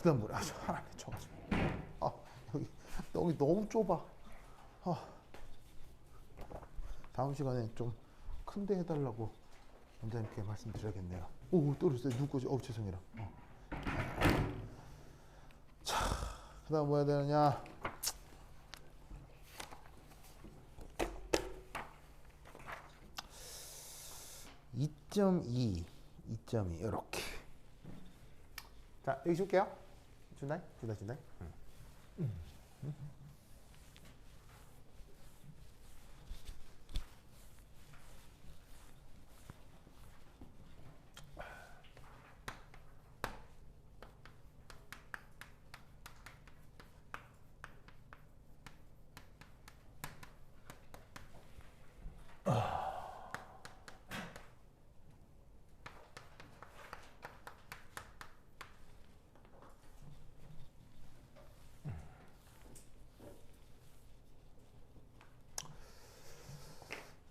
그다음 뭐래? 하나 쳐가지고. 여기 너무 좁아. 다음 시간에 좀 큰데 해달라고 원장님께 말씀드려야겠네요. 오, 떨어졌어요. 누구 거지? 죄송해라. 자, 그다음 뭐 해야 되느냐? 2.2 이렇게. 자, 여기 줄게요. 준다이? 준다이.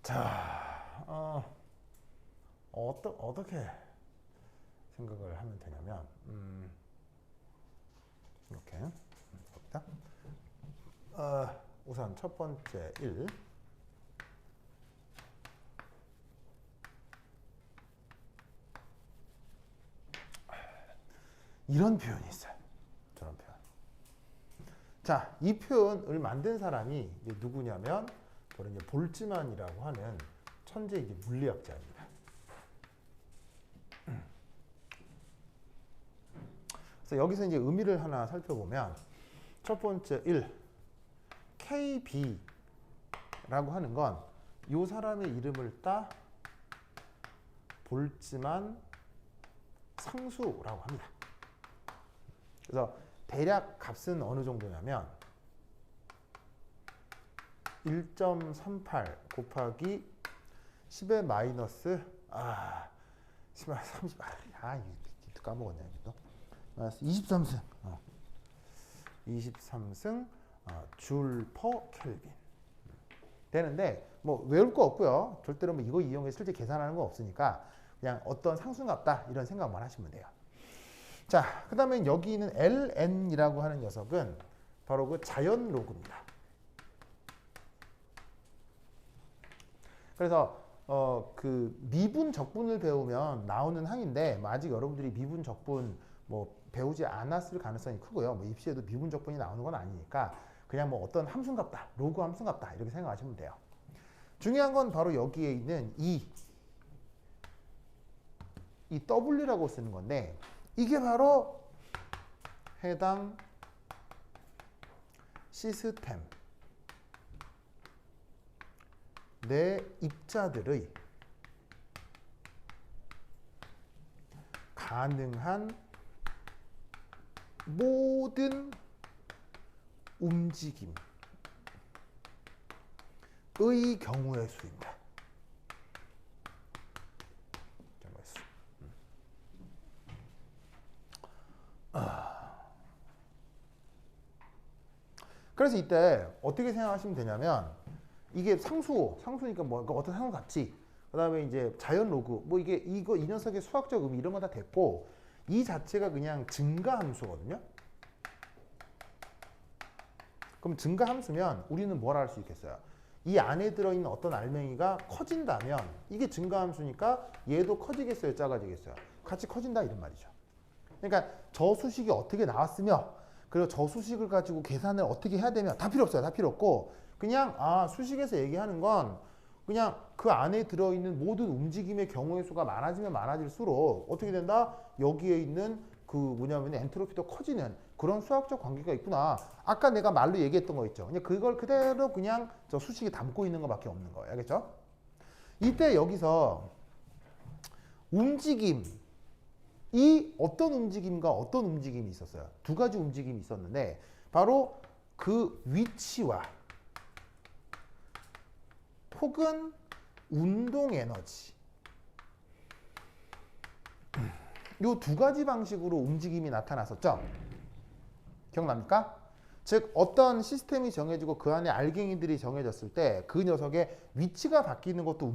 자, 어떻게 생각을 하면 되냐면, 이렇게 봅니다. 우선 첫 번째 1. 이런 표현이 있어요. 저런 표현. 자, 이 표현을 만든 사람이 이제 누구냐면 바로 이제 볼츠만이라고 하는 천재 이제 물리학자입니다. 그래서 여기서 이제 의미를 하나 살펴보면 첫 번째 1, KB라고 하는 건 이 사람의 이름을 따 볼츠만 상수라고 합니다. 그래서 대략 값은 어느 정도냐면 1.38 곱하기 10의 마이너스 30 이거 까먹었네. 23승 23승 줄 퍼 켈빈 되는데 뭐 외울 거 없고요. 절대로 뭐 이거 이용해서 실제 계산하는 거 없으니까 그냥 어떤 상수값다 이런 생각만 하시면 돼요. 자, 그 다음에 여기 있는 ln이라고 하는 녀석은 바로 그 자연 로그입니다. 그래서 그 미분 적분을 배우면 나오는 항인데 뭐 아직 여러분들이 미분 적분 뭐 배우지 않았을 가능성이 크고요. 뭐 입시에도 미분 적분이 나오는 건 아니니까 그냥 뭐 어떤 함수값다, 로그 함수값다 이렇게 생각하시면 돼요. 중요한 건 바로 여기에 있는 이 W라고 쓰는 건데 이게 바로 해당 시스템 내 입자들의 가능한 모든 움직임의 경우의 수입니다. 그래서 이때 어떻게 생각하시면 되냐면 이게 상수니까 뭐 어떤 상수 가치, 그다음에 이제 자연 로그, 뭐 이 녀석의 수학적 의미 이런 거 다 됐고 이 자체가 그냥 증가 함수거든요. 그럼 증가 함수면 우리는 뭘 할 수 있겠어요? 이 안에 들어있는 어떤 알맹이가 커진다면 이게 증가 함수니까 얘도 커지겠어요, 작아지겠어요? 같이 커진다 이런 말이죠. 그러니까 저 수식이 어떻게 나왔으며 그리고 저 수식을 가지고 계산을 어떻게 해야 되며 다 필요 없어요. 다 필요 없고 그냥 수식에서 얘기하는 건 그냥 그 안에 들어있는 모든 움직임의 경우의 수가 많아지면 많아질수록 어떻게 된다? 여기에 있는 그 뭐냐면 엔트로피도 커지는 그런 수학적 관계가 있구나. 아까 내가 말로 얘기했던 거 있죠. 그냥 그걸 그대로 그냥 저 수식에 담고 있는 것밖에 없는 거예요. 알겠죠? 이때 여기서 움직임이 어떤 움직임과 어떤 움직임이 있었어요. 두 가지 움직임이 있었는데 바로 그 위치와 혹은 운동 에너지 이 두 가지 방식으로 움직임이 나타났었죠. 기억납니까? 즉 어떤 시스템이 정해지고 그 안에 알갱이들이 정해졌을 때 그 녀석의 위치가 바뀌는 것도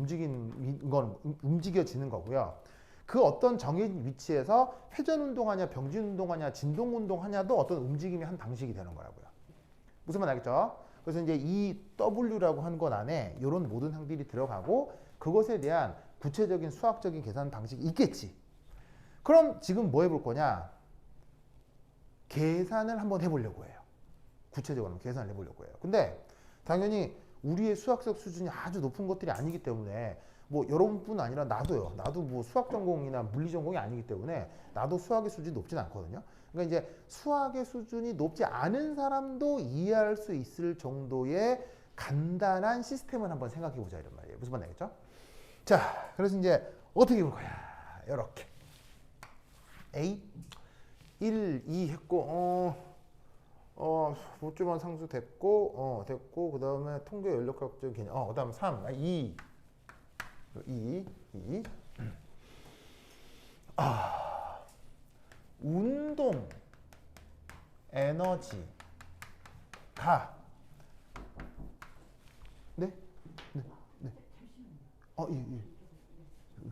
움직여지는 거고요. 그 어떤 정해진 위치에서 회전 운동하냐, 병진 운동하냐, 진동 운동하냐도 어떤 움직임의 한 방식이 되는 거라고요. 무슨 말 알겠죠? 그래서 이제 이 W라고 한 것 안에 이런 모든 항들이 들어가고 그것에 대한 구체적인 수학적인 계산 방식이 있겠지. 그럼 지금 뭐 해볼 거냐? 계산을 한번 해보려고 해요. 구체적으로 계산을 해보려고 해요. 근데 당연히 우리의 수학적 수준이 아주 높은 것들이 아니기 때문에 뭐 여러분뿐 아니라 나도요. 나도 뭐 수학 전공이나 물리 전공이 아니기 때문에 나도 수학의 수준이 높진 않거든요. 그러니까 이제 수학의 수준이 높지 않은 사람도 이해할 수 있을 정도의 간단한 시스템을 한번 생각해 보자 이런 말이에요. 무슨 말인지 알겠죠? 자, 그래서 이제 어떻게 볼 거야? 이렇게 A 1, 2 했고 보조만 상수 됐고 됐고 그다음에 통계 연력학적 개념 그다음 3, 2 운동 에너지가 네? 네. 네. 예.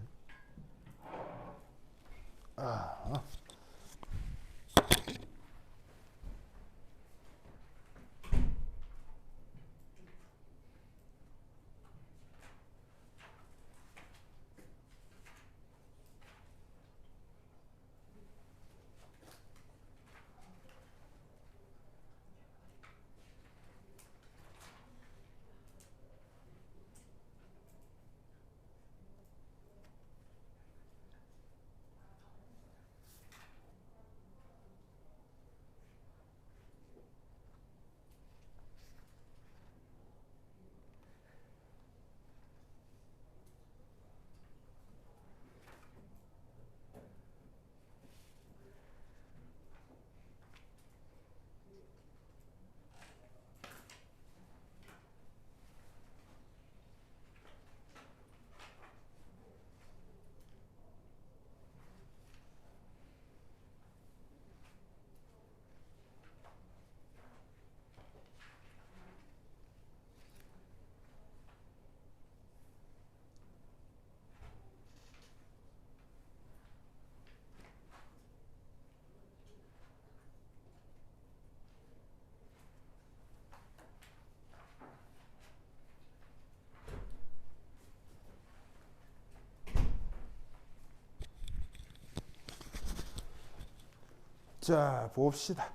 자, 봅시다.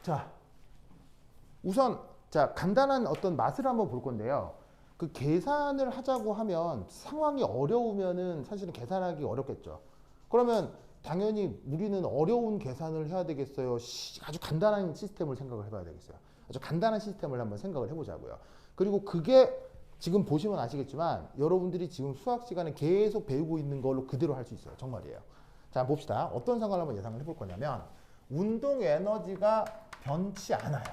자, 우선 자 간단한 어떤 맛을 한번 볼 건데요. 그 계산을 하자고 하면 상황이 어려우면은 사실은 계산하기 어렵겠죠. 그러면 당연히 우리는 어려운 계산을 해야 되겠어요. 아주 간단한 시스템을 생각을 해봐야 되겠어요. 아주 간단한 시스템을 한번 생각을 해보자고요. 그리고 그게 지금 보시면 아시겠지만 여러분들이 지금 수학 시간에 계속 배우고 있는 걸로 그대로 할 수 있어요. 정말이에요. 자, 봅시다. 어떤 상황을 한번 예상을 해볼 거냐면 운동 에너지가 변치 않아요.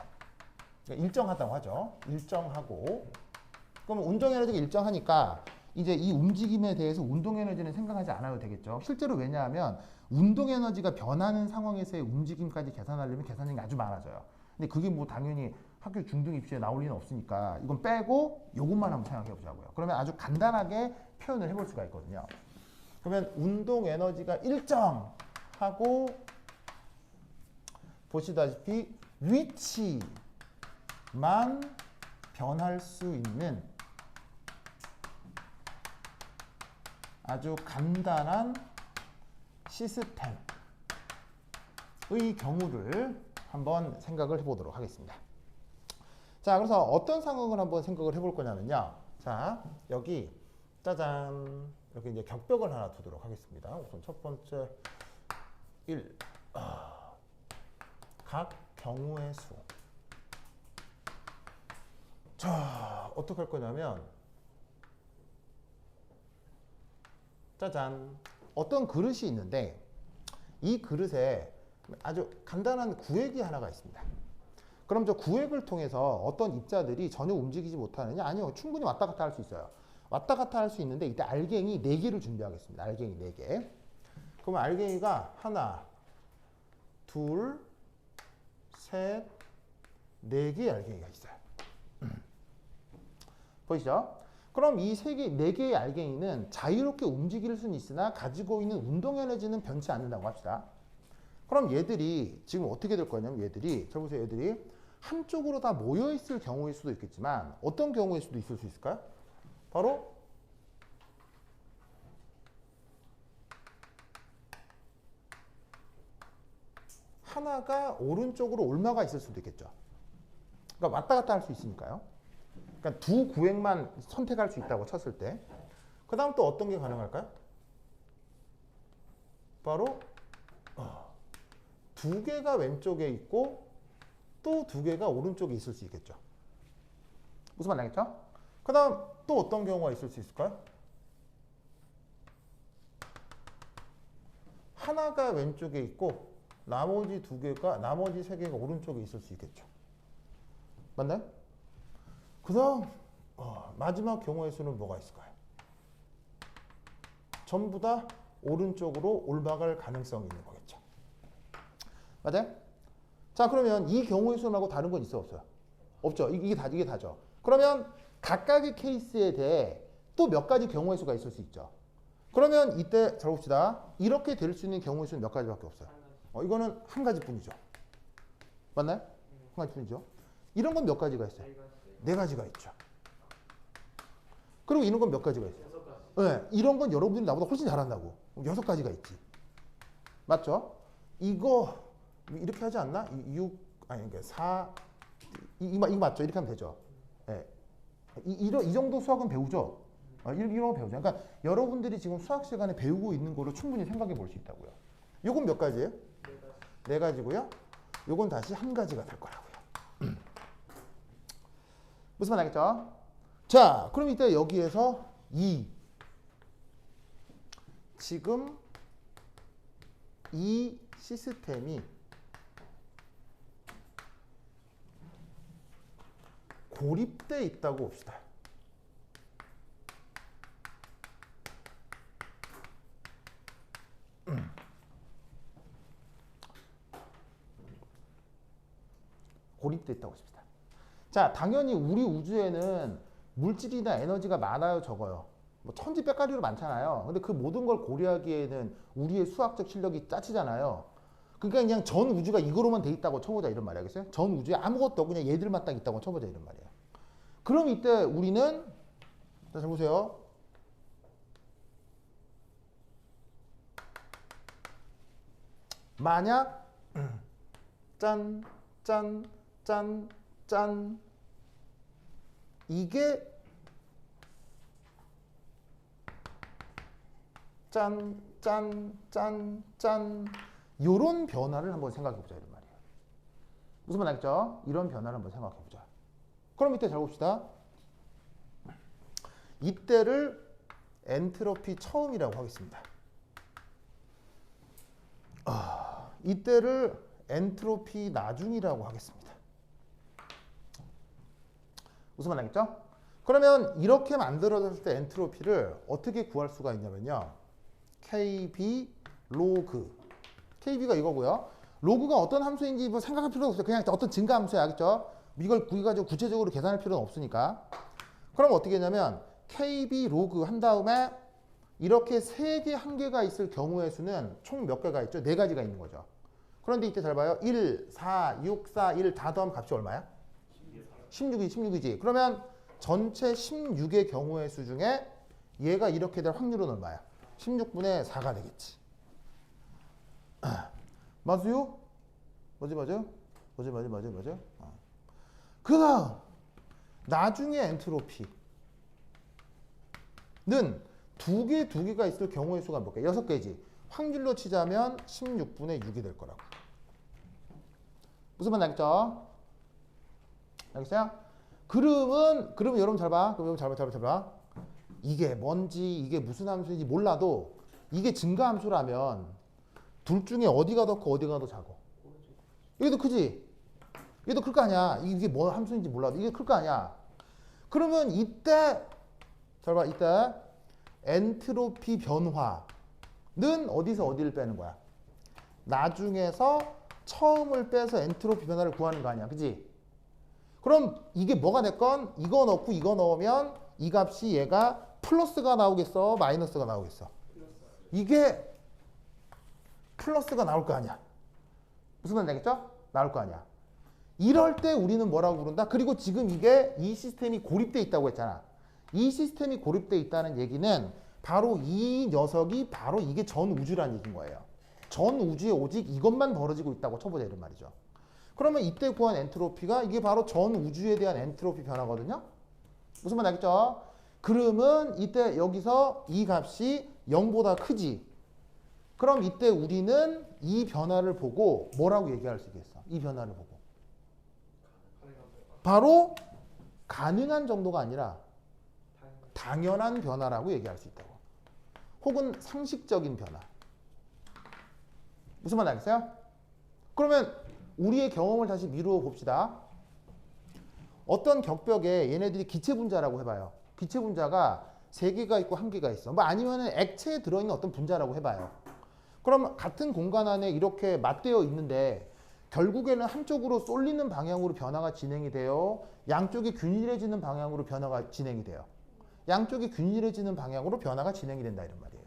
그러니까 일정하다고 하죠. 일정하고 그러면 운동 에너지가 일정하니까 이제 이 움직임에 대해서 운동 에너지는 생각하지 않아도 되겠죠. 실제로 왜냐하면 운동 에너지가 변하는 상황에서의 움직임까지 계산하려면 계산량이 아주 많아져요. 근데 그게 뭐 당연히 학교 중등 입시에 나올 리는 없으니까 이건 빼고 이것만 한번 생각해 보자고요. 그러면 아주 간단하게 표현을 해볼 수가 있거든요. 그러면 운동 에너지가 일정하고 보시다시피 위치만 변할 수 있는 아주 간단한 시스템의 경우를 한번 생각을 해보도록 하겠습니다. 자, 그래서 어떤 상황을 한번 생각을 해볼 거냐면요. 자, 여기 짜잔 이렇게 이제 격벽을 하나 두도록 하겠습니다. 우선 첫 번째 1. 각 경우의 수. 자, 어떻게 할 거냐면 짜잔 어떤 그릇이 있는데 이 그릇에 아주 간단한 구획이 하나가 있습니다. 그럼 저 구획을 통해서 어떤 입자들이 전혀 움직이지 못하느냐? 아니요. 충분히 왔다 갔다 할 수 있어요. 왔다 갔다 할 수 있는데 이때 알갱이 4개를 준비하겠습니다. 알갱이 4개. 그럼 알갱이가 하나, 둘, 셋, 4개의 알갱이가 있어요. 보이시죠? 그럼 이 네 개의 알갱이는 자유롭게 움직일 수는 있으나 가지고 있는 운동 에너지는 변치 않는다고 합시다. 그럼 얘들이 지금 어떻게 될 거냐면 얘들이 잘 보세요. 얘들이 한쪽으로 다 모여 있을 경우일 수도 있겠지만 어떤 경우일 수도 있을 수 있을까요? 바로 하나가 오른쪽으로 올마가 있을 수도 있겠죠. 그러니까 왔다 갔다 할 수 있으니까요. 그러니까 두 구획만 선택할 수 있다고 쳤을 때. 그 다음 또 어떤 게 가능할까요? 바로 두 개가 왼쪽에 있고 또 두 개가 오른쪽에 있을 수 있겠죠. 무슨 말 나겠죠? 그 다음 또 어떤 경우가 있을 수 있을까요? 하나가 왼쪽에 있고 나머지 세 개가 오른쪽에 있을 수 있겠죠. 맞나요? 그 다음 마지막 경우의 수는 뭐가 있을까요? 전부 다 오른쪽으로 올라갈 가능성이 있는 거겠죠. 맞아요? 자, 그러면 이 경우의 수 말고 다른 건 있어 없어요? 없죠. 이게 다죠. 그러면 각각의 케이스에 대해 또 몇 가지 경우의 수가 있을 수 있죠. 그러면 이때 잘 봅시다. 이렇게 될 수 있는 경우의 수는 몇 가지밖에 없어요. 이거는 한 가지뿐이죠. 맞나요? 한 가지뿐이죠. 이런 건 몇 가지가 있어요? 네 가지가 있죠. 그리고 이런 건 몇 가지가 있어요? 네, 이런 건 여러분들이 나보다 훨씬 잘한다고. 6가지가 있지. 맞죠? 이거 이렇게 하지 않나? 6 아니 그러니까 4 이거 맞죠? 이렇게 하면 되죠. 네. 이 정도 수학은 배우죠. 이런 거 배우죠. 그러니까 여러분들이 지금 수학 시간에 배우고 있는 거를 충분히 생각해 볼 수 있다고요. 요건 몇 가지예요? 네 가지고요. 요건 다시 한 가지가 될 거라고요. 무슨 말 알겠죠? 자, 그럼 이때 여기에서 지금 이 시스템이 고립돼 있다고 봅시다. 고립돼 있다고 봅시다. 자, 당연히 우리 우주에는 물질이나 에너지가 많아요, 적어요? 뭐 천지백가리로 많잖아요. 근데 그 모든 걸 고려하기에는 우리의 수학적 실력이 짜치잖아요. 그러니까 그냥 전 우주가 이거로만 돼 있다고 쳐보자 이런 말이 알겠어요? 전 우주에 아무것도 없고 그냥 얘들만 딱 있다고 쳐보자 이런 말이에요. 그럼 이때 우리는 자, 잘 보세요. 만약 짠 이게 요런 변화를 한번 생각해 보자 이런 말이에요. 무슨 말 알겠죠? 이런 변화를 한번 생각해 보자. 그럼 이때 잘 봅시다. 이때를 엔트로피 처음이라고 하겠습니다. 이때를 엔트로피 나중이라고 하겠습니다. 무슨 말 알겠죠? 그러면 이렇게 만들어졌을 때 엔트로피를 어떻게 구할 수가 있냐면요. KB 로그. KB가 이거고요. 로그가 어떤 함수인지 뭐 생각할 필요가 없어요. 그냥 어떤 증가 함수야. 알겠죠? 이걸 가지고 구체적으로 계산할 필요는 없으니까. 그럼 어떻게 했냐면 KB 로그 한 다음에 이렇게 3개 한계가 있을 경우의 수는 총 몇 개가 있죠? 4가지가 있는 거죠. 그런데 이때 잘 봐요. 1, 4, 6, 4, 1 다 더하면 값이 얼마야? 16이지. 그러면 전체 16의 경우의 수 중에 얘가 이렇게 될 확률은 얼마야? 16분의 4가 되겠지. 맞아요? 맞아요? 그 다음 나중에 엔트로피는 두 개가 있을 경우의 수가 몇 개? 6개지. 확률로 치자면 16분의 6이 될 거라고. 무슨 말 알겠죠? 알겠어요? 그럼 여러분 잘 봐. 이게 뭔지 이게 무슨 함수인지 몰라도 이게 증가 함수라면 둘 중에 어디가 더 커 어디가 더 작아? 이게 더 크지? 이게 더 클 거 아니야. 이게 뭐 함수인지 몰라도 이게 클 거 아니야. 그러면 이때 잘 봐. 이때 엔트로피 변화는 어디서 어디를 빼는 거야? 나중에서 처음을 빼서 엔트로피 변화를 구하는 거 아니야. 그지? 그럼 이게 뭐가 됐건 이거 넣고 이거 넣으면 이 값이 얘가 플러스가 나오겠어? 마이너스가 나오겠어? 이게 플러스가 나올 거 아니야. 무슨 말인지 알겠죠? 나올 거 아니야. 이럴 때 우리는 뭐라고 부른다? 그리고 지금 이게 이 시스템이 고립돼 있다고 했잖아. 이 시스템이 고립돼 있다는 얘기는 바로 이 녀석이 바로 이게 전 우주라는 얘기인 거예요. 전 우주에 오직 이것만 벌어지고 있다고 쳐보자 이런 말이죠. 그러면 이때 구한 엔트로피가 이게 바로 전 우주에 대한 엔트로피 변화거든요. 무슨 말 알겠죠? 그러면 이때 여기서 이 값이 0보다 크지. 그럼 이때 우리는 이 변화를 보고 뭐라고 얘기할 수 있겠어? 이 변화를 보고. 바로 가능한 정도가 아니라 당연한 변화라고 얘기할 수 있다고. 혹은 상식적인 변화. 무슨 말 알겠어요? 그러면 우리의 경험을 다시 미루어 봅시다. 어떤 격벽에 얘네들이 기체 분자라고 해봐요. 기체 분자가 3개가 있고 1개가 있어. 뭐 아니면은 액체에 들어있는 어떤 분자라고 해봐요. 그럼 같은 공간 안에 이렇게 맞대어 있는데 결국에는 한쪽으로 쏠리는 방향으로 변화가 진행이 돼요. 양쪽이 균일해지는 방향으로 변화가 진행이 돼요. 양쪽이 균일해지는 방향으로 변화가 진행이 된다 이런 말이에요.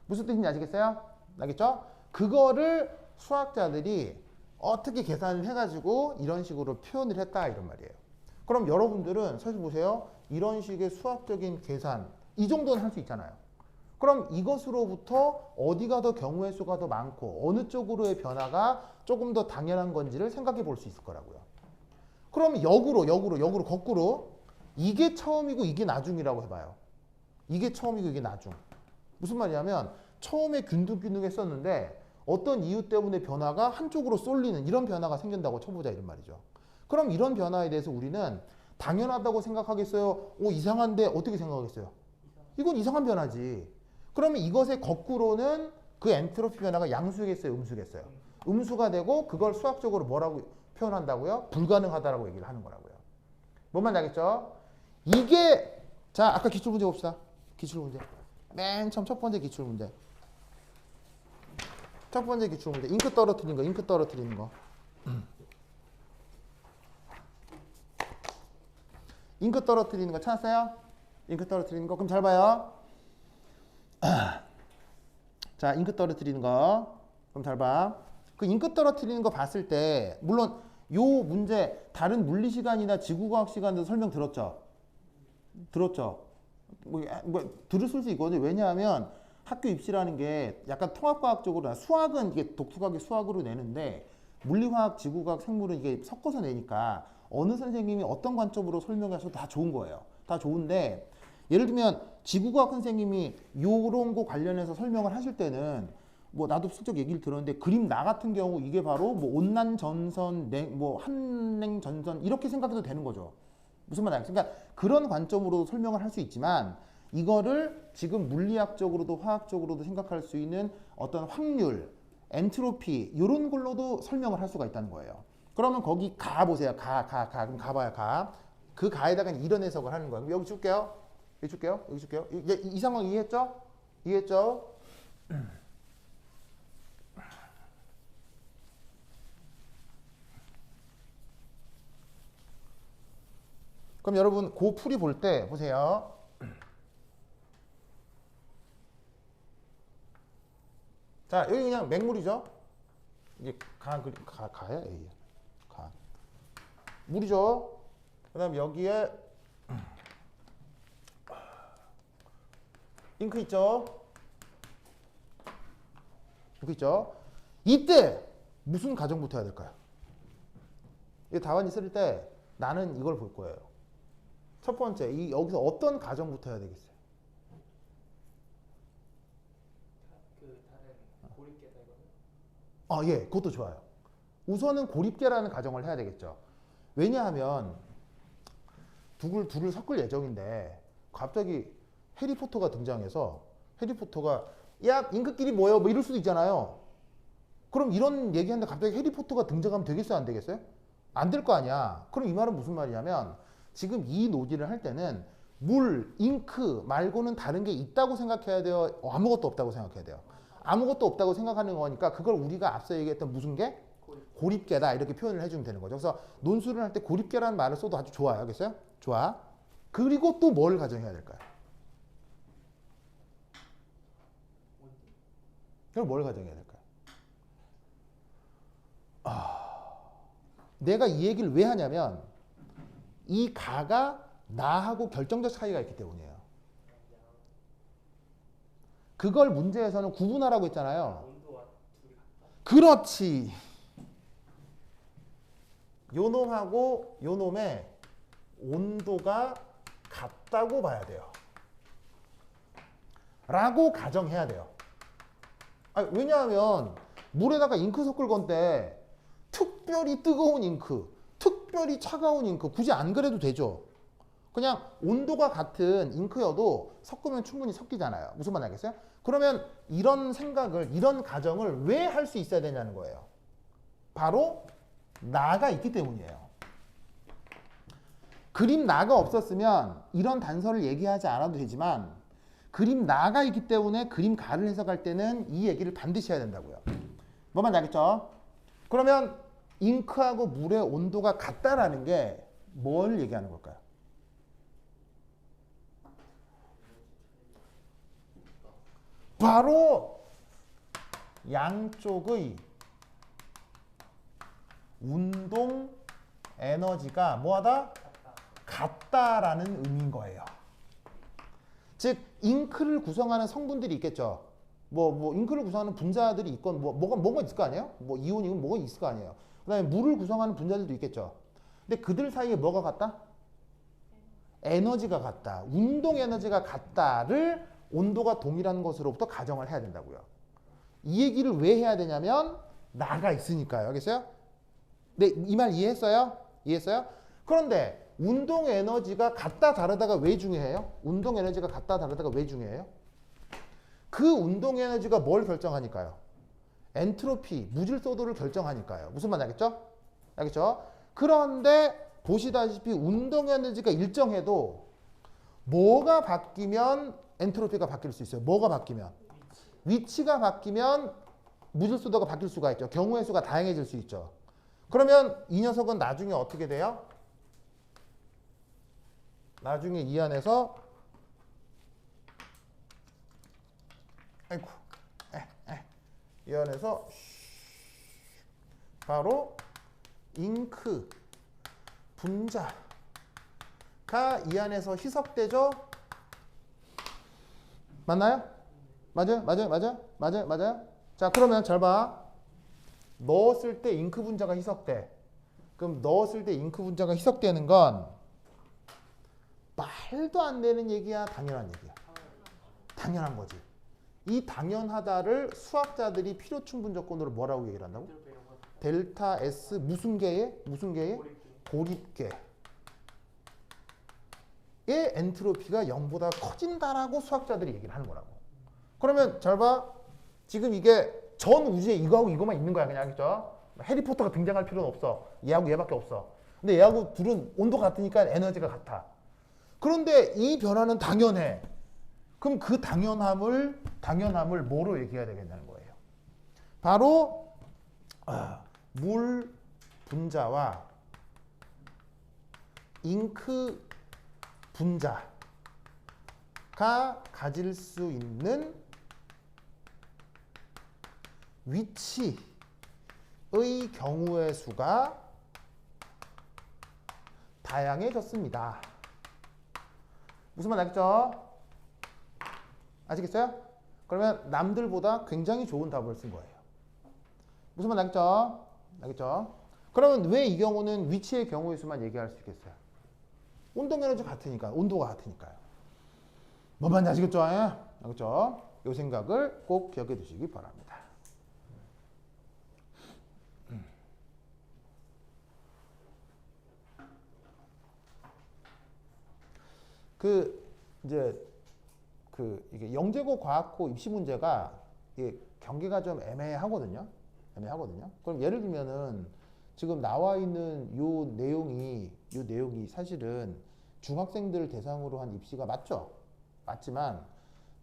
무슨 뜻인지 아시겠어요? 알겠죠? 그거를 수학자들이 어떻게 계산을 해가지고 이런 식으로 표현을 했다 이런 말이에요. 그럼 여러분들은 사실 보세요. 이런 식의 수학적인 계산 이 정도는 할 수 있잖아요. 그럼 이것으로부터 어디가 더 경우의 수가 더 많고 어느 쪽으로의 변화가 조금 더 당연한 건지를 생각해 볼 수 있을 거라고요. 그럼 역으로 거꾸로 이게 처음이고 이게 나중이라고 해봐요. 이게 처음이고 이게 나중. 무슨 말이냐면 처음에 균등했었는데 어떤 이유 때문에 변화가 한쪽으로 쏠리는 이런 변화가 생긴다고 쳐보자 이런 말이죠. 그럼 이런 변화에 대해서 우리는 당연하다고 생각하겠어요? 이상한데 어떻게 생각하겠어요? 이건 이상한 변화지. 그러면 이것의 거꾸로는 그 엔트로피 변화가 양수겠어요? 음수겠어요? 음수가 되고 그걸 수학적으로 뭐라고 표현한다고요? 불가능하다라고 얘기를 하는 거라고요. 뭔 말인지 알겠죠? 이게 자 아까 기출문제 봅시다. 기출문제. 맨 처음 첫 번째 기출문제. 첫 번째 기출문제. 잉크 떨어뜨리는 거. 잉크 떨어뜨리는 거. 잉크 떨어뜨리는 거 찾았어요? 잉크 떨어뜨리는 거. 그럼 잘 봐요. 자, 잉크 떨어뜨리는 거. 그럼 잘 봐. 그 잉크 떨어뜨리는 거 봤을 때 물론 요 문제 다른 물리 시간이나 지구과학 시간도 설명 들었죠? 들었죠? 들을 수 있거든요. 왜냐하면 학교 입시라는 게 약간 통합과학적으로 수학은 이게 독특하게 수학으로 내는데 물리화학, 지구과학, 생물은 이게 섞어서 내니까 어느 선생님이 어떤 관점으로 설명하셔도 다 좋은 거예요. 다 좋은데 예를 들면 지구과학 선생님이 요런 거 관련해서 설명을 하실 때는 뭐 나도 슬쩍 얘기를 들었는데 그림 나 같은 경우 이게 바로 뭐 온난 전선, 뭐 한냉 전선 이렇게 생각해도 되는 거죠. 무슨 말이야? 그러니까 그런 관점으로 설명을 할 수 있지만 이거를 지금 물리학적으로도 화학적으로도 생각할 수 있는 어떤 확률, 엔트로피 이런 걸로도 설명을 할 수가 있다는 거예요. 그러면 거기 가 보세요. 그럼 가봐요. 가. 그 가에다가 이런 해석을 하는 거예요. 여기 줄게요. 여기 줄게요. 이 상황 이해했죠? 이해했죠? 그럼 여러분 그 풀이 볼 때 보세요. 자 여기 그냥 맹물이죠. 이게 가야 A야. 가. 물이죠. 그 다음 여기에 잉크 있죠. 잉크 있죠. 이때 무슨 가정부터 해야 될까요? 이 답안지 쓸 때 나는 이걸 볼 거예요. 첫 번째, 여기서 어떤 가정부터 해야 되겠어요? 다른 고립계다 이거는? 예, 그것도 좋아요. 우선은 고립계라는 가정을 해야 되겠죠. 왜냐하면 둘을 섞을 예정인데 갑자기 해리포터가 등장해서 해리포터가 야, 잉크끼리 뭐예요? 뭐 이럴 수도 있잖아요. 그럼 이런 얘기하는데 갑자기 해리포터가 등장하면 되겠어요? 안 되겠어요? 안 될 거 아니야. 그럼 이 말은 무슨 말이냐면 지금 이 논의를 할 때는 물, 잉크 말고는 다른 게 있다고 생각해야 돼요? 아무것도 없다고 생각해야 돼요? 아무것도 없다고 생각하는 거니까 그걸 우리가 앞서 얘기했던 무슨 게? 고립계다 이렇게 표현을 해주면 되는 거죠. 그래서 논술을 할 때 고립계라는 말을 써도 아주 좋아요. 알겠어요? 좋아. 그리고 또 뭘 가정해야 될까요? 그럼 뭘 가정해야 될까요? 내가 이 얘기를 왜 하냐면 이 가가 나하고 결정적 차이가 있기 때문이에요. 그걸 문제에서는 구분하라고 했잖아요. 온도와 둘이 같다. 그렇지. 요 놈하고 요 놈의 온도가 같다고 봐야 돼요. 라고 가정해야 돼요. 아니, 왜냐하면 물에다가 잉크 섞을 건데 특별히 뜨거운 잉크, 특별히 차가운 잉크 굳이 안 그래도 되죠. 그냥 온도가 같은 잉크여도 섞으면 충분히 섞이잖아요. 무슨 말 알겠어요? 그러면 이런 생각을, 이런 가정을 왜 할 수 있어야 되냐는 거예요. 바로 나가 있기 때문이에요. 그림 나가 없었으면 이런 단서를 얘기하지 않아도 되지만 그림 나가 있기 때문에 그림 가를 해석할 때는 이 얘기를 반드시 해야 된다고요. 뭐만 알겠죠? 그러면 잉크하고 물의 온도가 같다라는 게 뭘 얘기하는 걸까요? 바로 양쪽의 운동 에너지가 뭐하다? 같다라는 의미인 거예요. 즉 잉크를 구성하는 성분들이 있겠죠. 뭐 잉크를 구성하는 분자들이 있건 뭐가 있을 거 아니에요? 뭐 이온이건 뭐가 있을 거 아니에요. 그다음에 물을 구성하는 분자들도 있겠죠. 근데 그들 사이에 뭐가 같다? 에너지가 같다. 운동 에너지가 같다를 온도가 동일한 것으로부터 가정을 해야 된다고요. 이 얘기를 왜 해야 되냐면 나가 있으니까요. 알겠어요? 네, 이 말 이해했어요? 이해했어요? 그런데 운동 에너지가 같다 다르다가 왜 중요해요? 운동 에너지가 같다 다르다가 왜 중요해요? 그 운동 에너지가 뭘 결정하니까요? 엔트로피, 무질서도를 결정하니까요. 무슨 말 알겠죠? 알겠죠? 그런데 보시다시피 운동 에너지가 일정해도 뭐가 바뀌면 엔트로피가 바뀔 수 있어요? 뭐가 바뀌면? 위치가 바뀌면 무질서도가 바뀔 수가 있죠. 경우의 수가 다양해질 수 있죠. 그러면 이 녀석은 나중에 어떻게 돼요? 나중에 이 안에서 아이고 이 안에서 바로 잉크 분자가 이 안에서 희석되죠? 맞나요? 맞아요? 자, 그러면 잘 봐. 넣었을 때 잉크 분자가 희석돼. 그럼 넣었을 때 잉크 분자가 희석되는 건 말도 안 되는 얘기야, 당연한 얘기야. 당연한 거지. 이 당연하다를 수학자들이 필요충분 조건으로 뭐라고 얘기를 한다고? 델타 S 무슨 계에? 고립계의 엔트로피가 0보다 커진다라고 수학자들이 얘기를 하는 거라고. 그러면 잘 봐. 지금 이게 전 우주에 이거하고 이거만 있는 거야. 그냥 알겠죠? 해리포터가 등장할 필요는 없어. 얘하고 얘밖에 없어. 근데 얘하고 둘은 온도가 같으니까 에너지가 같아. 그런데 이 변화는 당연해. 그럼 그 당연함을 뭐로 얘기해야 되겠냐는 거예요. 바로 물 분자와 잉크 분자가 가질 수 있는 위치의 경우의 수가 다양해졌습니다. 무슨 말 알겠죠? 아시겠어요? 그러면 남들보다 굉장히 좋은 답을 쓴 거예요. 무슨 말 알겠죠? 알겠죠? 그러면 왜 이 경우는 위치의 경우의 수만 얘기할 수 있겠어요? 운동 에너지 같으니까, 온도가 같으니까요. 뭔 말인지 아시겠죠? 알겠죠? 이 생각을 꼭 기억해 두시기 바랍니다. 이게 영재고 과학고 입시 문제가 이게 경계가 좀 애매하거든요. 그럼 예를 들면은 지금 나와 있는 요 내용이 사실은 중학생들을 대상으로 한 입시가 맞죠? 맞지만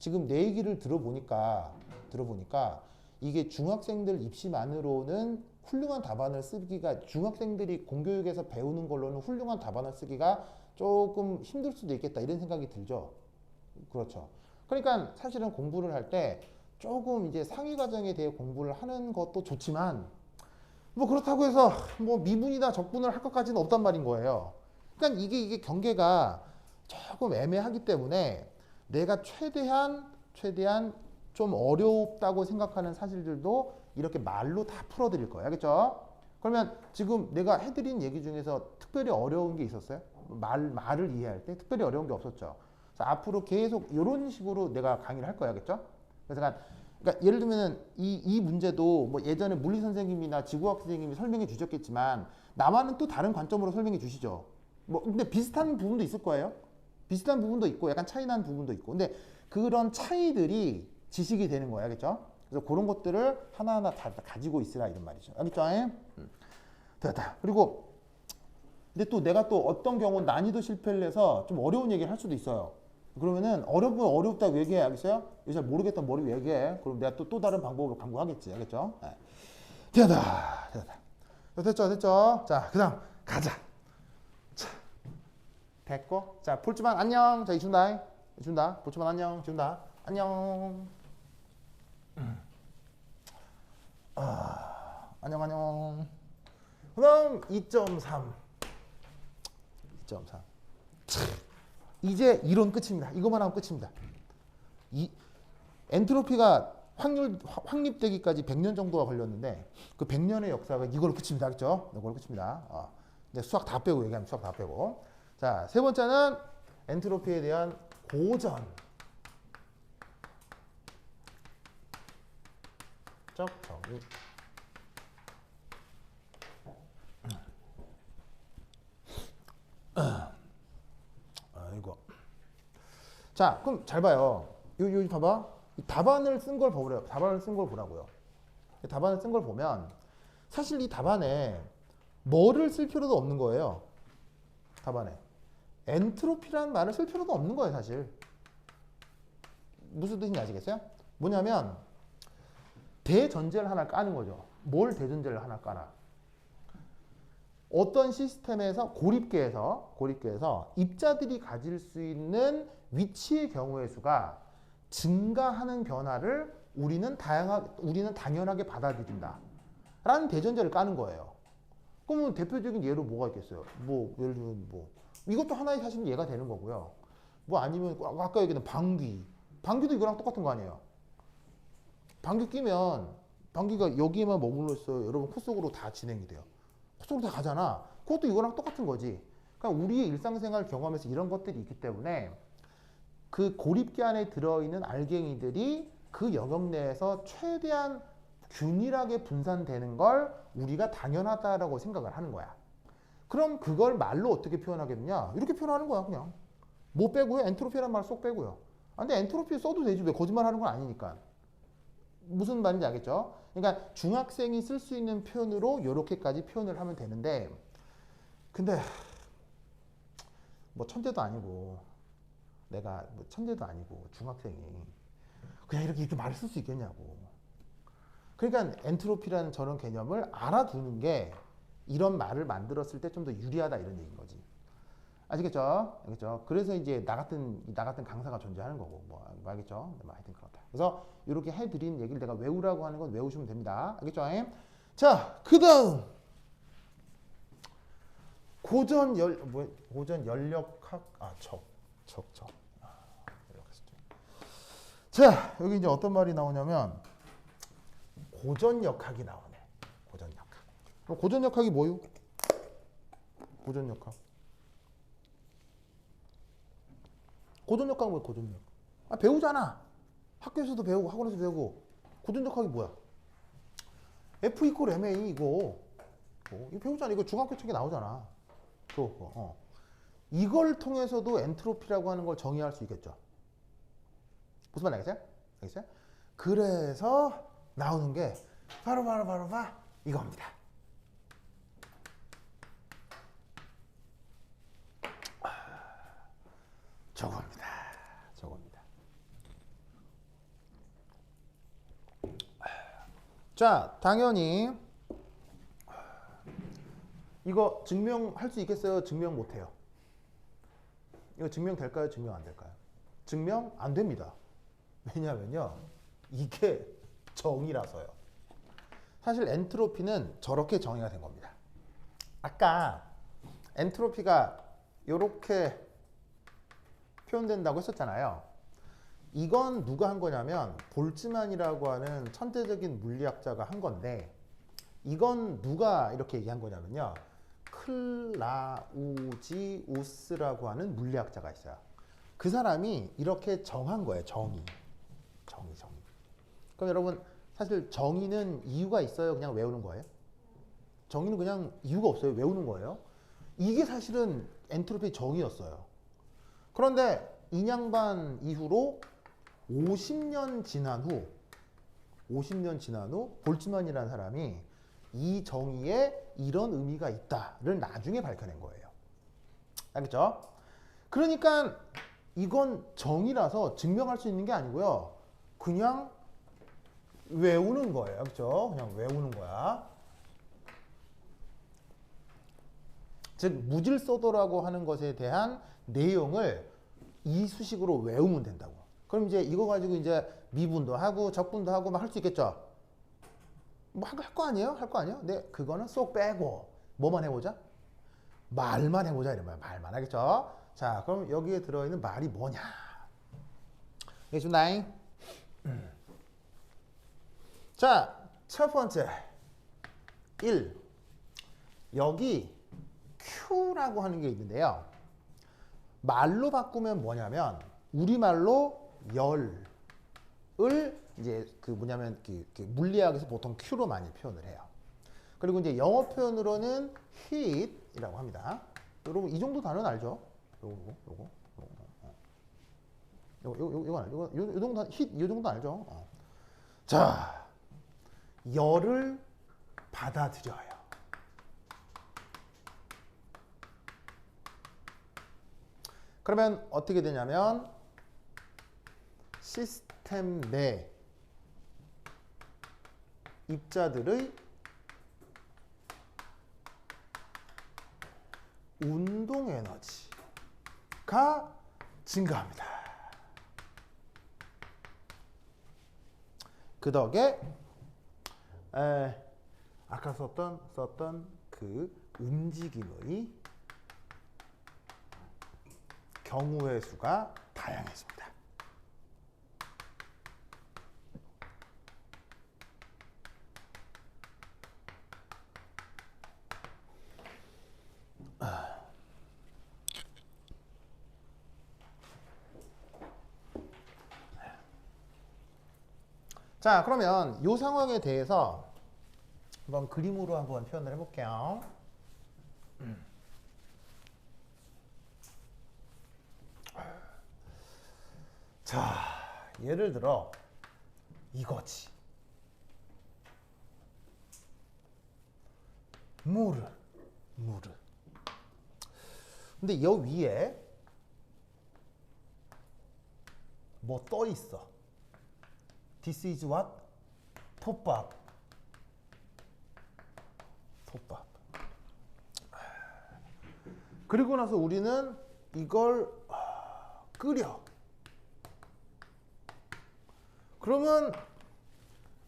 지금 내 얘기를 들어보니까 이게 중학생들 입시만으로는 훌륭한 답안을 쓰기가 중학생들이 공교육에서 배우는 걸로는 훌륭한 답안을 쓰기가 조금 힘들 수도 있겠다 이런 생각이 들죠. 그렇죠. 그러니까 사실은 공부를 할 때 조금 이제 상위 과정에 대해 공부를 하는 것도 좋지만 뭐 그렇다고 해서 뭐 미분이나 적분을 할 것까지는 없단 말인 거예요. 그러니까 이게 경계가 조금 애매하기 때문에 내가 최대한 좀 어렵다고 생각하는 사실들도 이렇게 말로 다 풀어드릴 거예요. 알겠죠? 그러면 지금 내가 해드린 얘기 중에서 특별히 어려운 게 있었어요? 말을 이해할 때 특별히 어려운 게 없었죠. 그래서 앞으로 계속 이런 식으로 내가 강의를 할 거예요. 알겠죠? 그래서 그러니까 예를 들면은 이 문제도 뭐 예전에 물리 선생님이나 지구학 선생님이 설명해 주셨겠지만 나만은 또 다른 관점으로 설명해 주시죠. 뭐 근데 비슷한 부분도 있을 거예요. 비슷한 부분도 있고 약간 차이 나는 부분도 있고. 근데 그런 차이들이 지식이 되는 거예요. 알겠죠? 그래서 그런 것들을 하나하나 다 가지고 있으라 이런 말이죠. 알겠죠? 됐다. 그리고 근데 또 내가 또 어떤 경우는 난이도 실패를 해서 좀 어려운 얘기를 할 수도 있어요. 그러면은 어렵다고 얘기해. 알겠어요? 이거 잘 모르겠다 머리 얘기해. 그럼 내가 또 다른 방법으로 강구하겠지. 알겠죠? 네. 됐다. 됐죠? 자, 그 다음 가자. 자, 됐고. 자, 볼지만 안녕. 자, 이준다. 볼지만 안녕. 이준다. 안녕. 안녕. 그 다음 2.3. 이제 이론 끝입니다. 이것만 하면 끝입니다. 이 엔트로피가 확립되기까지 100년 정도가 걸렸는데 그 100년의 역사가 이걸로 끝입니다. 그렇죠? 이걸로 끝입니다. 근데 수학 다 빼고 얘기하면 수학 다 빼고. 자, 세 번째는 엔트로피에 대한 고전. 정의. 이거. 자, 그럼 잘 봐요. 여기 봐봐. 답안을 쓴 걸 보라고요. 답안을 쓴 걸 보면 사실 이 답안에 뭐를 쓸 필요도 없는 거예요. 답안에 엔트로피라는 말을 쓸 필요도 없는 거예요, 사실. 무슨 뜻인지 아시겠어요? 뭐냐면 대전제를 하나 까는 거죠. 뭘 대전제를 하나 까나? 어떤 시스템에서 고립계에서 입자들이 가질 수 있는 위치의 경우의 수가 증가하는 변화를 우리는 당연하게 받아들인다. 라는 대전제를 까는 거예요. 그러면 대표적인 예로 뭐가 있겠어요? 뭐 예를 들면 뭐 이것도 하나의 사실 예가 되는 거고요. 뭐 아니면 아까 얘기했던 방귀도 이거랑 똑같은 거 아니에요? 방귀 끼면 방귀가 여기에만 머물러 있어요. 여러분 코 속으로 다 진행이 돼요. 코 속으로 다 가잖아. 그것도 이거랑 똑같은 거지. 그러니까 우리의 일상생활 경험에서 이런 것들이 있기 때문에 그 고립계 안에 들어있는 알갱이들이 그 영역 내에서 최대한 균일하게 분산되는 걸 우리가 당연하다라고 생각을 하는 거야. 그럼 그걸 말로 어떻게 표현하겠느냐? 이렇게 표현하는 거야, 그냥. 뭐 빼고요? 엔트로피라는 말 쏙 빼고요. 근데 엔트로피 써도 되지. 왜 거짓말 하는 건 아니니까. 무슨 말인지 알겠죠? 그러니까 중학생이 쓸 수 있는 표현으로 이렇게까지 표현을 하면 되는데 근데 뭐 천재도 아니고 내가 뭐 천재도 아니고 중학생이 그냥 이렇게 말을 쓸 수 있겠냐고. 그러니까 엔트로피라는 저런 개념을 알아두는 게 이런 말을 만들었을 때 좀 더 유리하다 이런 얘기인 거지. 아시겠죠? 알겠죠? 그래서 이제 나 같은 강사가 존재하는 거고 뭐 알겠죠? 뭐 하여튼 그렇다. 그래서 이렇게 해드린 얘기를 내가 외우라고 하는 건 외우시면 됩니다. 알겠죠? 자, 그다음 고전 연력학 자, 여기 이제 어떤 말이 나오냐면 고전역학이 나오네. 고전역학. 그럼 고전역학이 뭐요? 고전역학. 고전역학은 뭐야? 고전역학. 배우잖아. 학교에서도 배우고 학원에서 배우고. 고전역학이 뭐야? F 이퀄 MA 이거. 이거 배우잖아. 이거 중학교 책에 나오잖아. 그거. 이걸 통해서도 엔트로피라고 하는 걸 정의할 수 있겠죠. 무슨 말 알겠어요? 그래서 나오는 게 바로 이겁니다. 저겁니다. 자, 당연히 이거 증명할 수 있겠어요? 증명 못해요. 이거 증명될까요? 증명 안 될까요? 증명 안 됩니다. 왜냐면요. 이게 정의라서요. 사실 엔트로피는 저렇게 정의가 된 겁니다. 아까 엔트로피가 이렇게 표현된다고 했었잖아요. 이건 누가 한 거냐면 볼츠만이라고 하는 천재적인 물리학자가 한 건데 이건 누가 이렇게 얘기한 거냐면요. 클라우지우스라고 하는 물리학자가 있어요. 그 사람이 이렇게 정한 거예요. 정의. 그럼 여러분 사실 정의는 이유가 있어요? 그냥 외우는 거예요? 정의는 그냥 이유가 없어요. 외우는 거예요. 이게 사실은 엔트로피 정의였어요. 그런데 인양반 이후로 50년 지난 후 볼츠만이라는 사람이 이 정의에 이런 의미가 있다를 나중에 밝혀낸 거예요. 알겠죠? 그러니까 이건 정의라서 증명할 수 있는 게 아니고요. 그냥 외우는 거예요. 그렇죠? 그냥 외우는 거야. 즉 무질서도라고 하는 것에 대한 내용을 이 수식으로 외우면 된다고. 그럼 이제 이거 가지고 이제 미분도 하고 적분도 하고 막 할 수 있겠죠? 뭐 할 거 아니에요? 할 거 아니에요? 근데 그거는 쏙 빼고 뭐만 해보자? 말만 해보자 이런 말. 말만 하겠죠? 자, 그럼 여기에 들어있는 말이 뭐냐? 알겠습니다. 자, 첫 번째 1. 여기 Q라고 하는 게 있는데요. 말로 바꾸면 뭐냐면 우리말로 열을 이제 그 뭐냐면 그 물리학에서 보통 Q로 많이 표현을 해요. 그리고 이제 영어 표현으로는 heat이라고 합니다. 여러분 이 정도 단어는 알죠? 요거 알죠? 요 정도 heat 요 정도 알죠? 자, 열을 받아들여요. 그러면 어떻게 되냐면 시스템 내 입자들의 운동 에너지가 증가합니다. 그 덕에 아까 썼던 그 움직임의 경우의 수가 다양해집니다. 자, 그러면 이 상황에 대해서 한번 그림으로 한번 표현을 해볼게요. 자, 예를 들어 이거지. 무르. 근데 여 위에 뭐 떠 있어. This is what? 톱밥. 그리고 나서 우리는 이걸 끓여. 그러면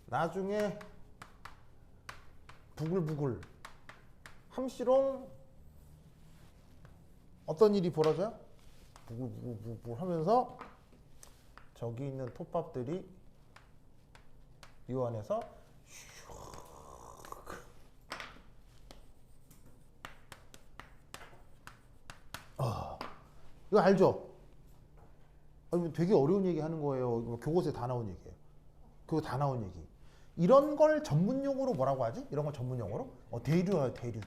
나중에 부글부글 함시롱 어떤 일이 벌어져요? 부글부글 하면서 저기 있는 톱밥들이 이 안에서 이거 알죠? 아니, 되게 어려운 얘기 하는 거예요. 이거 교과서에 다 나온 얘기예요. 그거 다 나온 얘기. 이런 걸 전문 용어로 뭐라고 하지? 이런 걸 전문 용어로? 대류예요. 대류.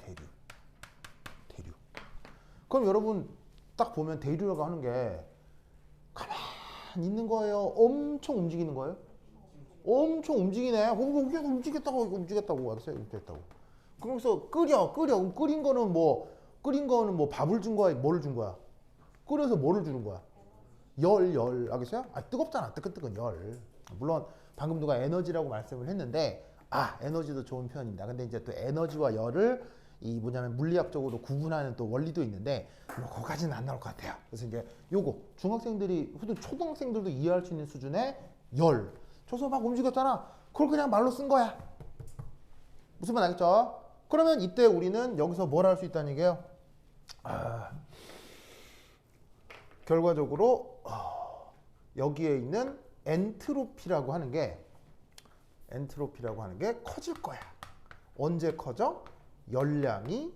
그럼 여러분 딱 보면 대류라고 하는 게 가만히 있는 거예요? 엄청 움직이는 거예요? 엄청 움직이네. 이게 움직였다고. 알았어요? 움직였다고. 그러면서 끓여. 그럼 끓인 거는 뭐 밥을 준 거야? 뭐를 준 거야? 끓여서 뭐를 주는 거야? 열. 알겠어요? 뜨겁잖아. 뜨끈뜨끈 열. 물론 방금 누가 에너지라고 말씀을 했는데 에너지도 좋은 표현입니다. 근데 이제 또 에너지와 열을 이 뭐냐면 물리학적으로 구분하는 또 원리도 있는데 뭐 그거까지는 안 나올 것 같아요. 그래서 이제 요거 중학생들이 혹은 초등학생들도 이해할 수 있는 수준의 열. 저서 막 움직였잖아. 그걸 그냥 말로 쓴 거야. 무슨 말 알겠죠? 그러면 이때 우리는 여기서 뭘 할 수 있다는 얘기예요? 결과적으로 여기에 있는 엔트로피라고 하는 게 커질 거야. 언제 커져? 열량이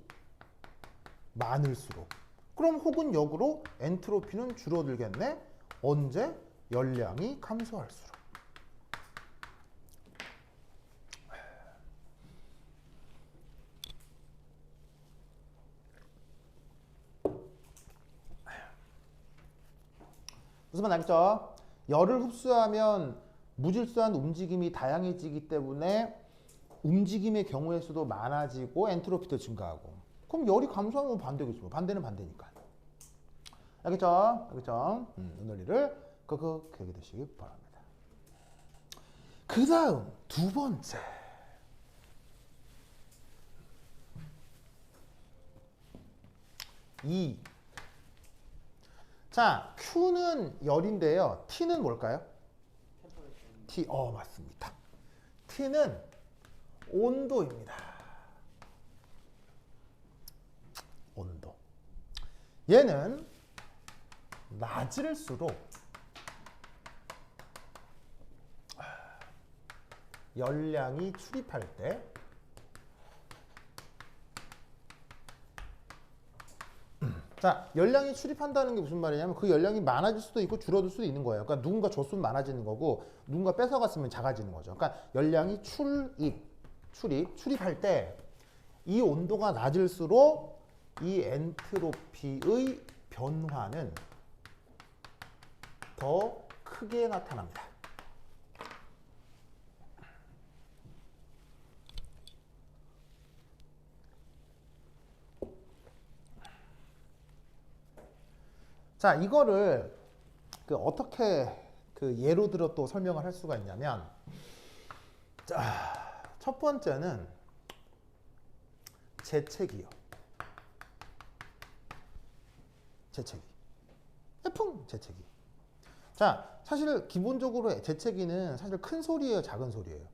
많을수록. 그럼 혹은 역으로 엔트로피는 줄어들겠네. 언제? 열량이 감소할수록. 무슨 말 알겠죠? 열을 흡수하면 무질서한 움직임이 다양해지기 때문에 움직임의 경우의 수도 많아지고 엔트로피도 증가하고. 그럼 열이 감소하면 반대겠죠. 반대는 반대니까. 알겠죠? 알겠죠? 이 논리를 끄끄 기억해 두시기 바랍니다. 그 다음 두 번째. 자, Q는 열인데요. T는 뭘까요? T, 맞습니다. T는 온도입니다. 온도. 얘는 낮을수록 열량이 출입할 때 자, 열량이 출입한다는 게 무슨 말이냐면 그 열량이 많아질 수도 있고 줄어들 수도 있는 거예요. 그러니까 누군가 줬으면 많아지는 거고 누군가 뺏어갔으면 작아지는 거죠. 그러니까 열량이 출입할 때 이 온도가 낮을수록 이 엔트로피의 변화는 더 크게 나타납니다. 자, 이거를 어떻게 예로 들어 또 설명을 할 수가 있냐면, 자, 첫 번째는 재채기요. 재채기. 해풍 재채기. 자, 사실 기본적으로 재채기는 사실 큰 소리예요, 작은 소리예요?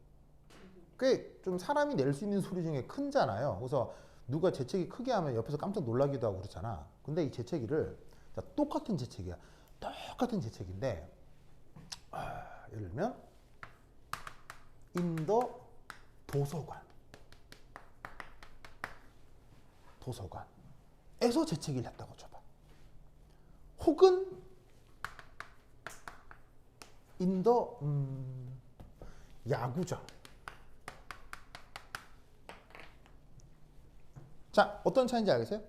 꽤 좀 사람이 낼 수 있는 소리 중에 큰잖아요. 그래서 누가 재채기 크게 하면 옆에서 깜짝 놀라기도 하고 그렇잖아. 근데 이 재채기를 똑같은 재채기야. 똑같은 재채기인데 예를 들면 인도 도서관에서 재채기를 했다고 쳐봐. 혹은 인도 야구장. 자, 어떤 차이인지 알겠어요?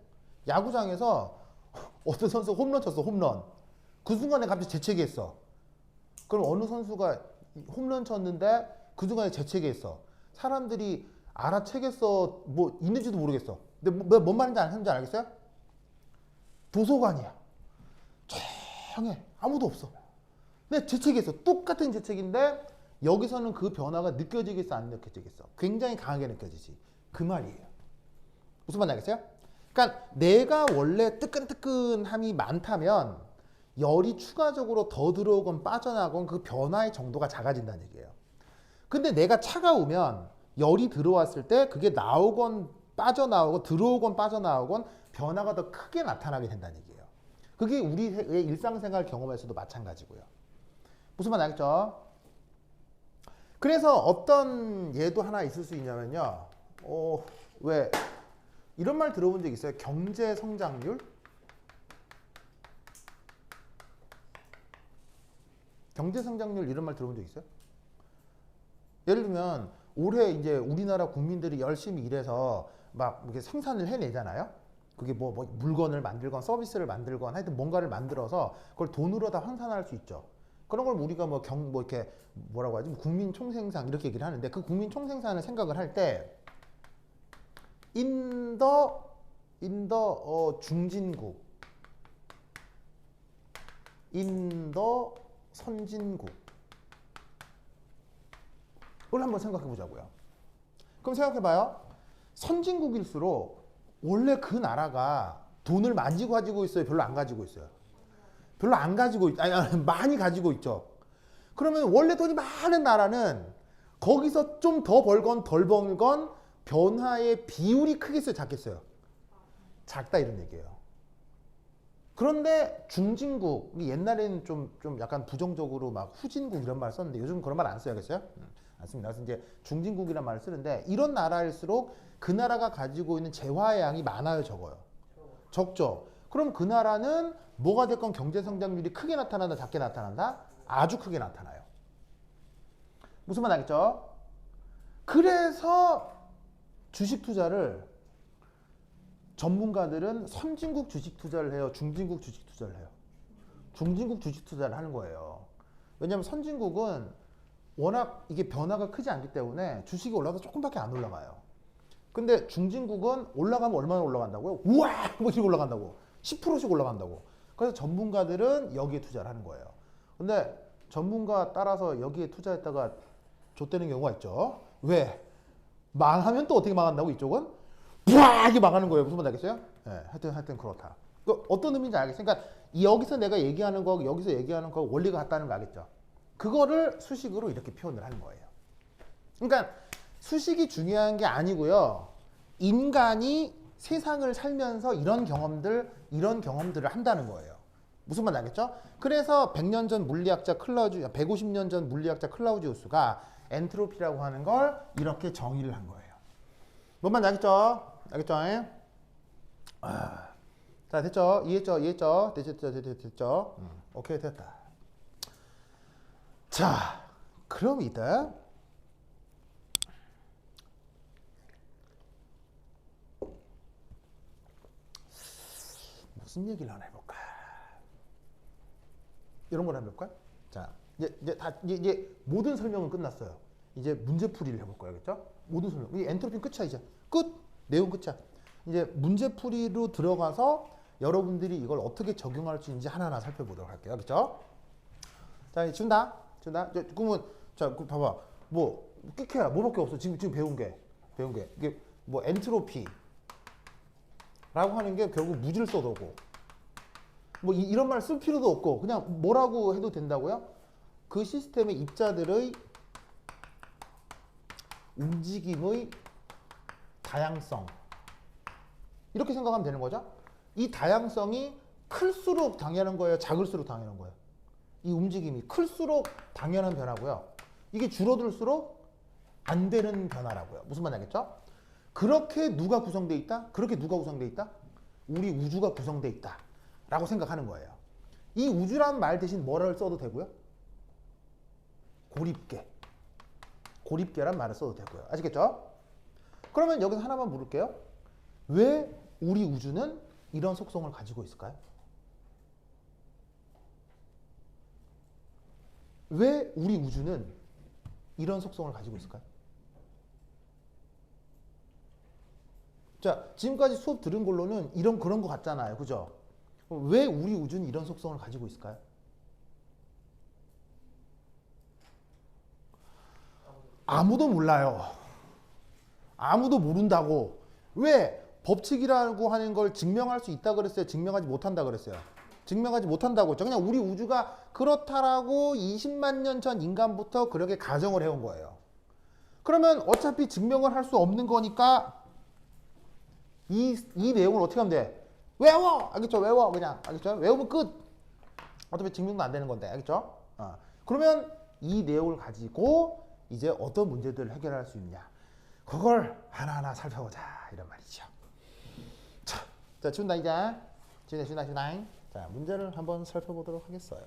야구장에서 어떤 선수 홈런 쳤어, 홈런. 그 순간에 갑자기 재채기했어. 그럼 어느 선수가 홈런 쳤는데 그 순간에 재채기했어. 사람들이 알아채겠어, 뭐 있는지도 모르겠어. 근데 뭔 말인지 하는지 알겠어요? 도서관이야. 조용해. 아무도 없어. 근데 재채기했어. 똑같은 재채기인데 여기서는 그 변화가 느껴지겠어, 안 느껴지겠어? 굉장히 강하게 느껴지지. 그 말이에요. 무슨 말인지 알겠어요? 그러니까 내가 원래 뜨끈뜨끈함이 많다면 열이 추가적으로 더 들어오건 빠져나가건 그 변화의 정도가 작아진다는 얘기예요. 근데 내가 차가우면 열이 들어왔을 때 그게 나오건 빠져나오건 들어오건 빠져나오건 변화가 더 크게 나타나게 된다는 얘기예요. 그게 우리의 일상생활 경험에서도 마찬가지고요. 무슨 말 알겠죠? 그래서 어떤 예도 하나 있을 수 있냐면요. 왜 이런 말 들어본 적 있어요? 경제 성장률? 경제 성장률 이런 말 들어본 적 있어요? 예를 들면 올해 이제 우리나라 국민들이 열심히 일해서 막 이렇게 생산을 해내잖아요. 그게 뭐 물건을 만들건 서비스를 만들건 하여튼 뭔가를 만들어서 그걸 돈으로 다 환산할 수 있죠. 그런 걸 우리가 뭐 이렇게 뭐라고 하지? 국민 총생산 이렇게 얘기를 하는데 그 국민 총생산을 생각을 할 때 중진국, 인도 선진국. 이걸 한번 생각해 보자고요. 그럼 생각해봐요. 선진국일수록 원래 그 나라가 돈을 많이 가지고 있어요? 별로 안 가지고 있어요? 별로 안 가지고 아니 많이 가지고 있죠. 그러면 원래 돈이 많은 나라는 거기서 좀 더 벌건 덜 벌건 변화의 비율이 크겠어요? 작겠어요? 작다 이런 얘기예요. 그런데 중진국, 옛날에는 좀 약간 부정적으로 막 후진국 이런 말 썼는데 요즘 그런 말 안 써야겠어요? 안 씁니다. 그래서 이제 중진국이란 말을 쓰는데 이런 나라일수록 그 나라가 가지고 있는 재화의 양이 많아요, 적어요? 적죠. 그럼 그 나라는 뭐가 됐건 경제 성장률이 크게 나타난다, 작게 나타난다? 아주 크게 나타나요. 무슨 말 알겠죠? 그래서 주식 투자를 전문가들은 선진국 주식 투자를 해요? 중진국 주식 투자를 해요? 중진국 주식 투자를 하는 거예요. 왜냐하면 선진국은 워낙 이게 변화가 크지 않기 때문에 주식이 올라가도 조금밖에 안 올라가요. 근데 중진국은 올라가면 얼마나 올라간다고요? 우와! 뭐 이렇게 올라간다고. 10%씩 올라간다고. 그래서 전문가들은 여기에 투자를 하는 거예요. 근데 전문가 따라서 여기에 투자했다가 좆되는 경우가 있죠. 왜? 망하면 또 어떻게 망한다고 이쪽은? 부하게 망하는 거예요. 무슨 말 알겠어요? 네, 하여튼 그렇다. 그 어떤 의미인지 알겠어요? 그러니까 여기서 내가 얘기하는 거, 여기서 얘기하는 거 원리가 같다는 거 알겠죠? 그거를 수식으로 이렇게 표현을 하는 거예요. 그러니까 수식이 중요한 게 아니고요. 인간이 세상을 살면서 이런 경험들을 한다는 거예요. 무슨 말 알겠죠? 그래서 100년 전 물리학자 150년 전 물리학자 클라우지우스가 엔트로피라고 하는 걸 이렇게 정의를 한 거예요. 뭔 말인지 알겠죠? 알겠죠? 자, 됐죠? 이해했죠? 됐죠? 오케이, 됐다. 자, 그럼 이제 무슨 얘기를 하나 해볼까? 이런 걸 해볼까요? 자, 이제 모든 설명은 끝났어요. 이제 문제풀이를 해볼 거예요, 그렇죠? 모든 설명. 이 엔트로피는 끝이야 이제. 끝. 내용 끝이야. 이제 문제풀이로 들어가서 여러분들이 이걸 어떻게 적용할 수 있는지 하나하나 살펴보도록 할게요, 그렇죠? 자, 이제 준다. 그러면 자, 봐봐. 뭐 끼케야 뭐밖에 없어. 지금 배운 게 이게 뭐 엔트로피라고 하는 게 결국 무질서도고. 뭐 이런 말 쓸 필요도 없고 그냥 뭐라고 해도 된다고요? 그 시스템의 입자들의 움직임의 다양성 이렇게 생각하면 되는 거죠. 이 다양성이 클수록 당연한 거예요? 작을수록 당연한 거예요? 이 움직임이 클수록 당연한 변화고요. 이게 줄어들수록 안 되는 변화라고요. 무슨 말인지 알겠죠? 그렇게 누가 구성되어 있다? 우리 우주가 구성되어 있다 라고 생각하는 거예요. 이 우주라는 말 대신 뭐를 써도 되고요? 고립계란 말을 써도 되고요. 아시겠죠? 그러면 여기서 하나만 물을게요. 왜 우리 우주는 이런 속성을 가지고 있을까요? 왜 우리 우주는 이런 속성을 가지고 있을까요? 자, 지금까지 수업 들은 걸로는 그런 거 같잖아요. 그죠? 왜 우리 우주는 이런 속성을 가지고 있을까요? 아무도 몰라요. 아무도 모른다고. 왜? 법칙이라고 하는 걸 증명할 수 있다 그랬어요? 증명하지 못한다 그랬어요? 증명하지 못한다고 했죠. 그냥 우리 우주가 그렇다라고 20만 년 전 인간부터 그렇게 가정을 해온 거예요. 그러면 어차피 증명을 할 수 없는 거니까 이 내용을 어떻게 하면 돼? 외워! 알겠죠? 외워 그냥. 알겠죠? 외우면 끝. 어차피 증명도 안 되는 건데. 알겠죠? 그러면 이 내용을 가지고 이제 어떤 문제들을 해결할 수 있냐. 그걸 하나하나 살펴보자. 이런 말이죠. 자, 준다 이제. 준다. 자, 문제를 한번 살펴보도록 하겠어요.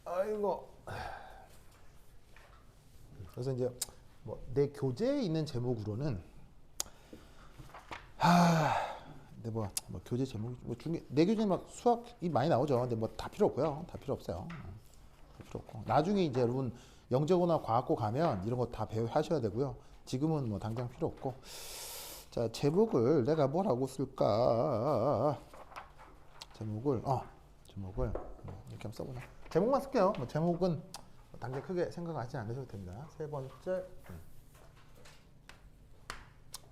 아이고. 그래서 이제 뭐 내 교재에 있는 제목으로는 근데 뭐 교재 제목 뭐 중에 내 교재 막 수학이 많이 나오죠. 근데 뭐 다 필요 없고요. 다 필요 없어요. 다 필요 없고 나중에 이제 여러분 영재고나 과학고 가면 이런 거 다 하셔야 되고요. 지금은 뭐 당장 필요 없고 자, 제목을 내가 뭐라고 쓸까? 제목을 이렇게 한번 써보자. 제목만 쓸게요. 뭐 제목은 당장 크게 생각하지 않으셔도 됩니다. 세 번째,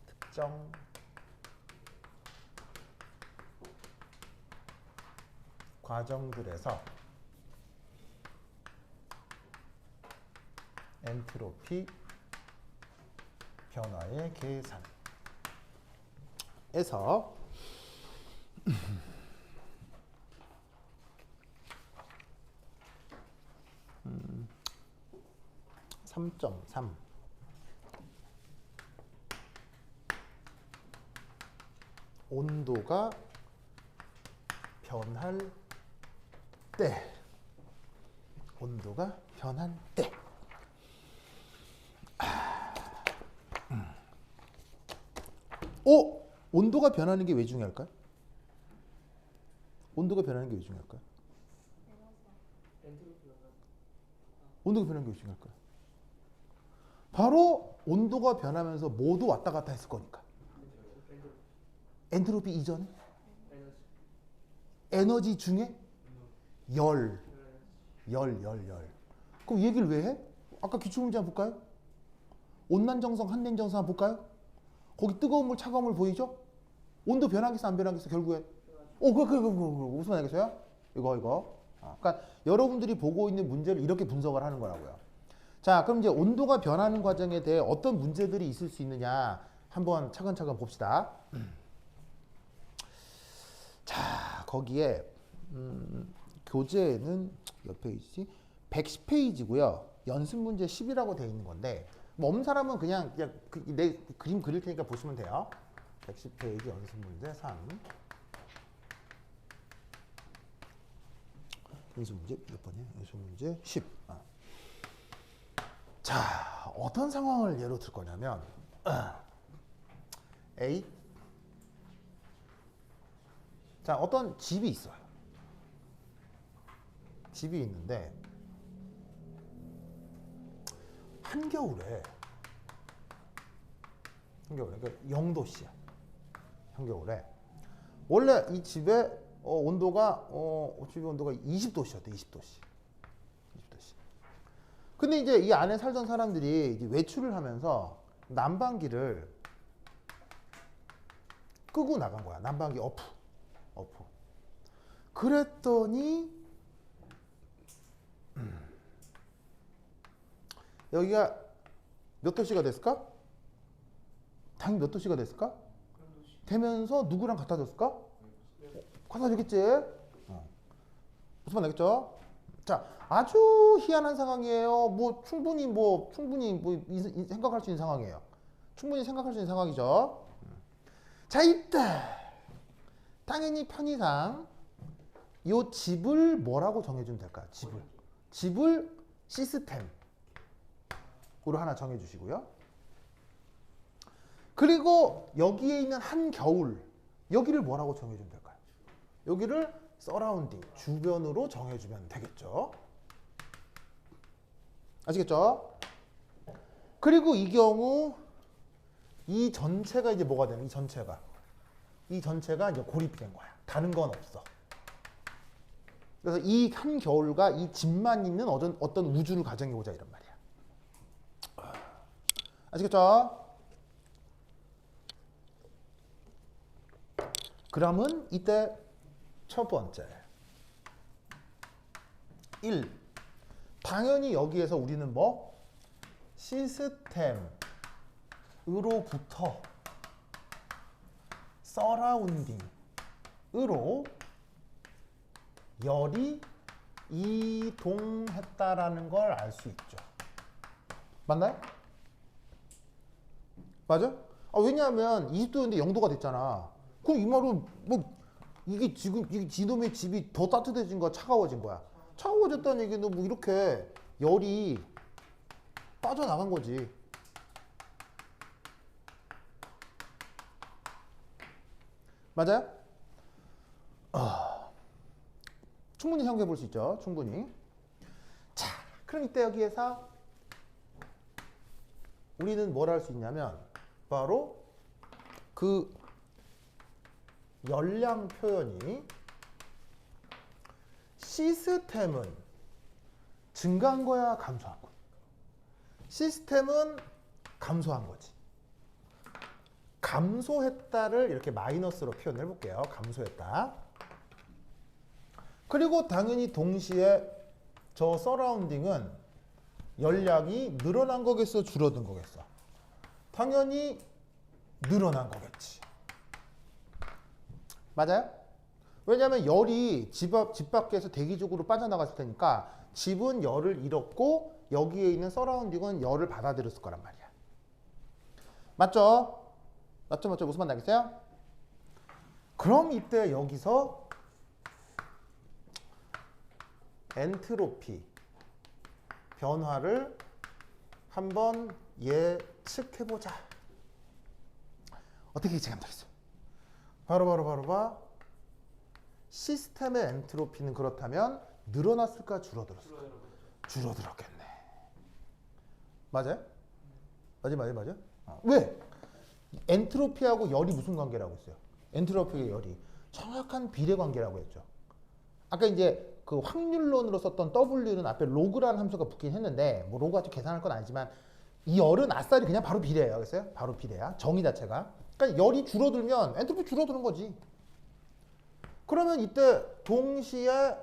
특정 과정들에서 엔트로피 변화의 계산에서 3.3 온도가 변할 때 온도가 변하는 게 왜 중요할까요? 온도가 변하는 게 왜 중요할까요? 온도가 변하는 게 왜 중요할까요? 바로 온도가 변하면서 모두 왔다 갔다 했을 거니까. 엔트로피 이전에? 에너지 중에? 열. 그럼 이 얘기를 왜 해? 아까 기출문제 한번 볼까요? 온난정성, 한냉정성 한번 볼까요? 거기 뜨거운 물, 차가운 물 보이죠? 온도 변하겠어, 안 변하겠어, 결국엔? 무슨 말이겠어요? 이거. 그러니까 여러분들이 보고 있는 문제를 이렇게 분석을 하는 거라고요. 자, 그럼 이제 온도가 변하는 과정에 대해 어떤 문제들이 있을 수 있느냐 한번 차근차근 봅시다. 자, 거기에 교재는 몇 페이지? 110페이지고요. 연습 문제 10이라고 되어 있는 건데 뭐 없는 사람은 그냥 내 그림 그릴 테니까 보시면 돼요. 110페이지 연습 문제 3. 연습 문제 몇 번이야? 연습 문제 10. 자, 어떤 상황을 예로 들 거냐면 A. 자, 어떤 집이 있어요. 집이 있는데 한겨울에 그러니까 0도씨야. 한겨울에 원래 이 집의 온도가 집의 온도가 20도씨였대. 20도씨. 근데 이제 이 안에 살던 사람들이 이제 외출을 하면서 난방기를 끄고 나간 거야. 난방기 오프. 그랬더니 여기가 몇 도씨가 됐을까? 당연히 몇 도씨가 됐을까? 되면서 누구랑 같아졌을까? 같아졌겠지? 무슨 말 알겠죠? 자, 아주 희한한 상황이에요. 충분히 생각할 수 있는 상황이에요. 충분히 생각할 수 있는 상황이죠. 자, 이때 당연히 편의상 이 집을 뭐라고 정해주면 될까요? 집을 시스템으로 하나 정해주시고요. 그리고 여기에 있는 한겨울, 여기를 뭐라고 정해주면 될까요? 여기를 서라운딩, 주변으로 정해주면 되겠죠. 아시겠죠? 그리고 이 경우 이 전체가 이제 뭐가 되는? 이 전체가 이제 고립이 된 거야. 다른 건 없어. 그래서 이 한겨울과 이 집만 있는 어떤 우주를 가정해보자 이런 말이야. 아시겠죠? 그러면 이때 첫 번째 1. 당연히 여기에서 우리는 뭐? 시스템으로부터 서라운딩으로 열이 이동했다라는 걸 알 수 있죠. 맞나요? 맞아? 왜냐하면 20도였는데 0도가 됐잖아. 그럼 이 말은 이게 지금 이놈의 집이 더 따뜻해진 거야, 차가워진 거야? 차가워졌다는 얘기는 뭐 이렇게 열이 빠져나간 거지. 맞아요? 충분히 생각해 볼 수 있죠. 충분히. 자, 그럼 이때 여기에서 우리는 뭘 할 수 있냐면 바로 그 그 열량 표현이 시스템은 증가한 거야, 감소한 거야? 시스템은 감소한 거지. 감소했다를 이렇게 마이너스로 표현해 볼게요. 감소했다. 그리고 당연히 동시에 저 서라운딩은 열량이 늘어난 거겠어, 줄어든 거겠어? 당연히 늘어난 거겠지. 맞아요? 왜냐하면 열이 집 밖에서 대기적으로 빠져나갔을 테니까 집은 열을 잃었고 여기에 있는 서라운딩은 열을 받아들였을 거란 말이야. 맞죠? 맞죠? 무슨 말 나겠어요? 그럼 이때 여기서 엔트로피 변화를 한번 예측해보자. 어떻게 예측하면 되겠어요? 바로 시스템의 엔트로피는 그렇다면 늘어났을까, 줄어들었을까? 줄어들었겠네. 맞아요? 맞아요? 왜? 엔트로피하고 열이 무슨 관계라고 했어요? 엔트로피와 열이 정확한 비례 관계라고 했죠. 아까 이제 그 확률론으로 썼던 W는 앞에 로그라는 함수가 붙긴 했는데 뭐 로그가 좀 계산할 건 아니지만 이 열은 아싸리 그냥 바로 비례예요. 그랬어요? 바로 비례야. 정의 자체가. 그러니까 열이 줄어들면 엔트로피 줄어드는 거지. 그러면 이때 동시에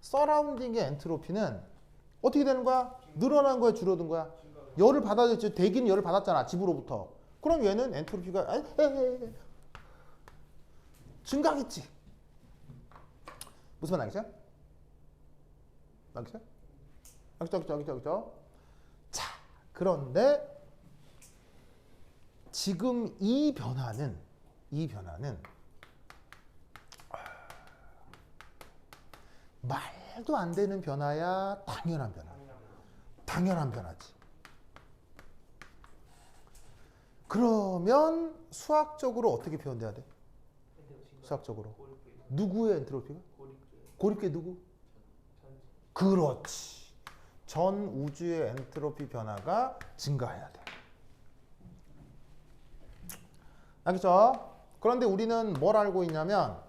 서라운딩의 엔트로피는 어떻게 되는 거야? 늘어난 거야, 줄어든 거야? 열을 받아들였지. 대기는 열을 받았잖아, 집으로부터. 그럼 얘는 엔트로피가 증가하겠지. 무슨 말 나겠어요? 나겠어요? 알겠죠? 자, 그런데 지금 이 변화는 말도 안 되는 변화야, 당연한 변화? 당연한 변화지. 그러면 수학적으로 어떻게 표현돼야 돼? 수학적으로 누구의 엔트로피가? 고립계 누구? 그렇지. 전 우주의 엔트로피 변화가 증가해야 돼. 알겠죠? 그런데 우리는 뭘 알고 있냐면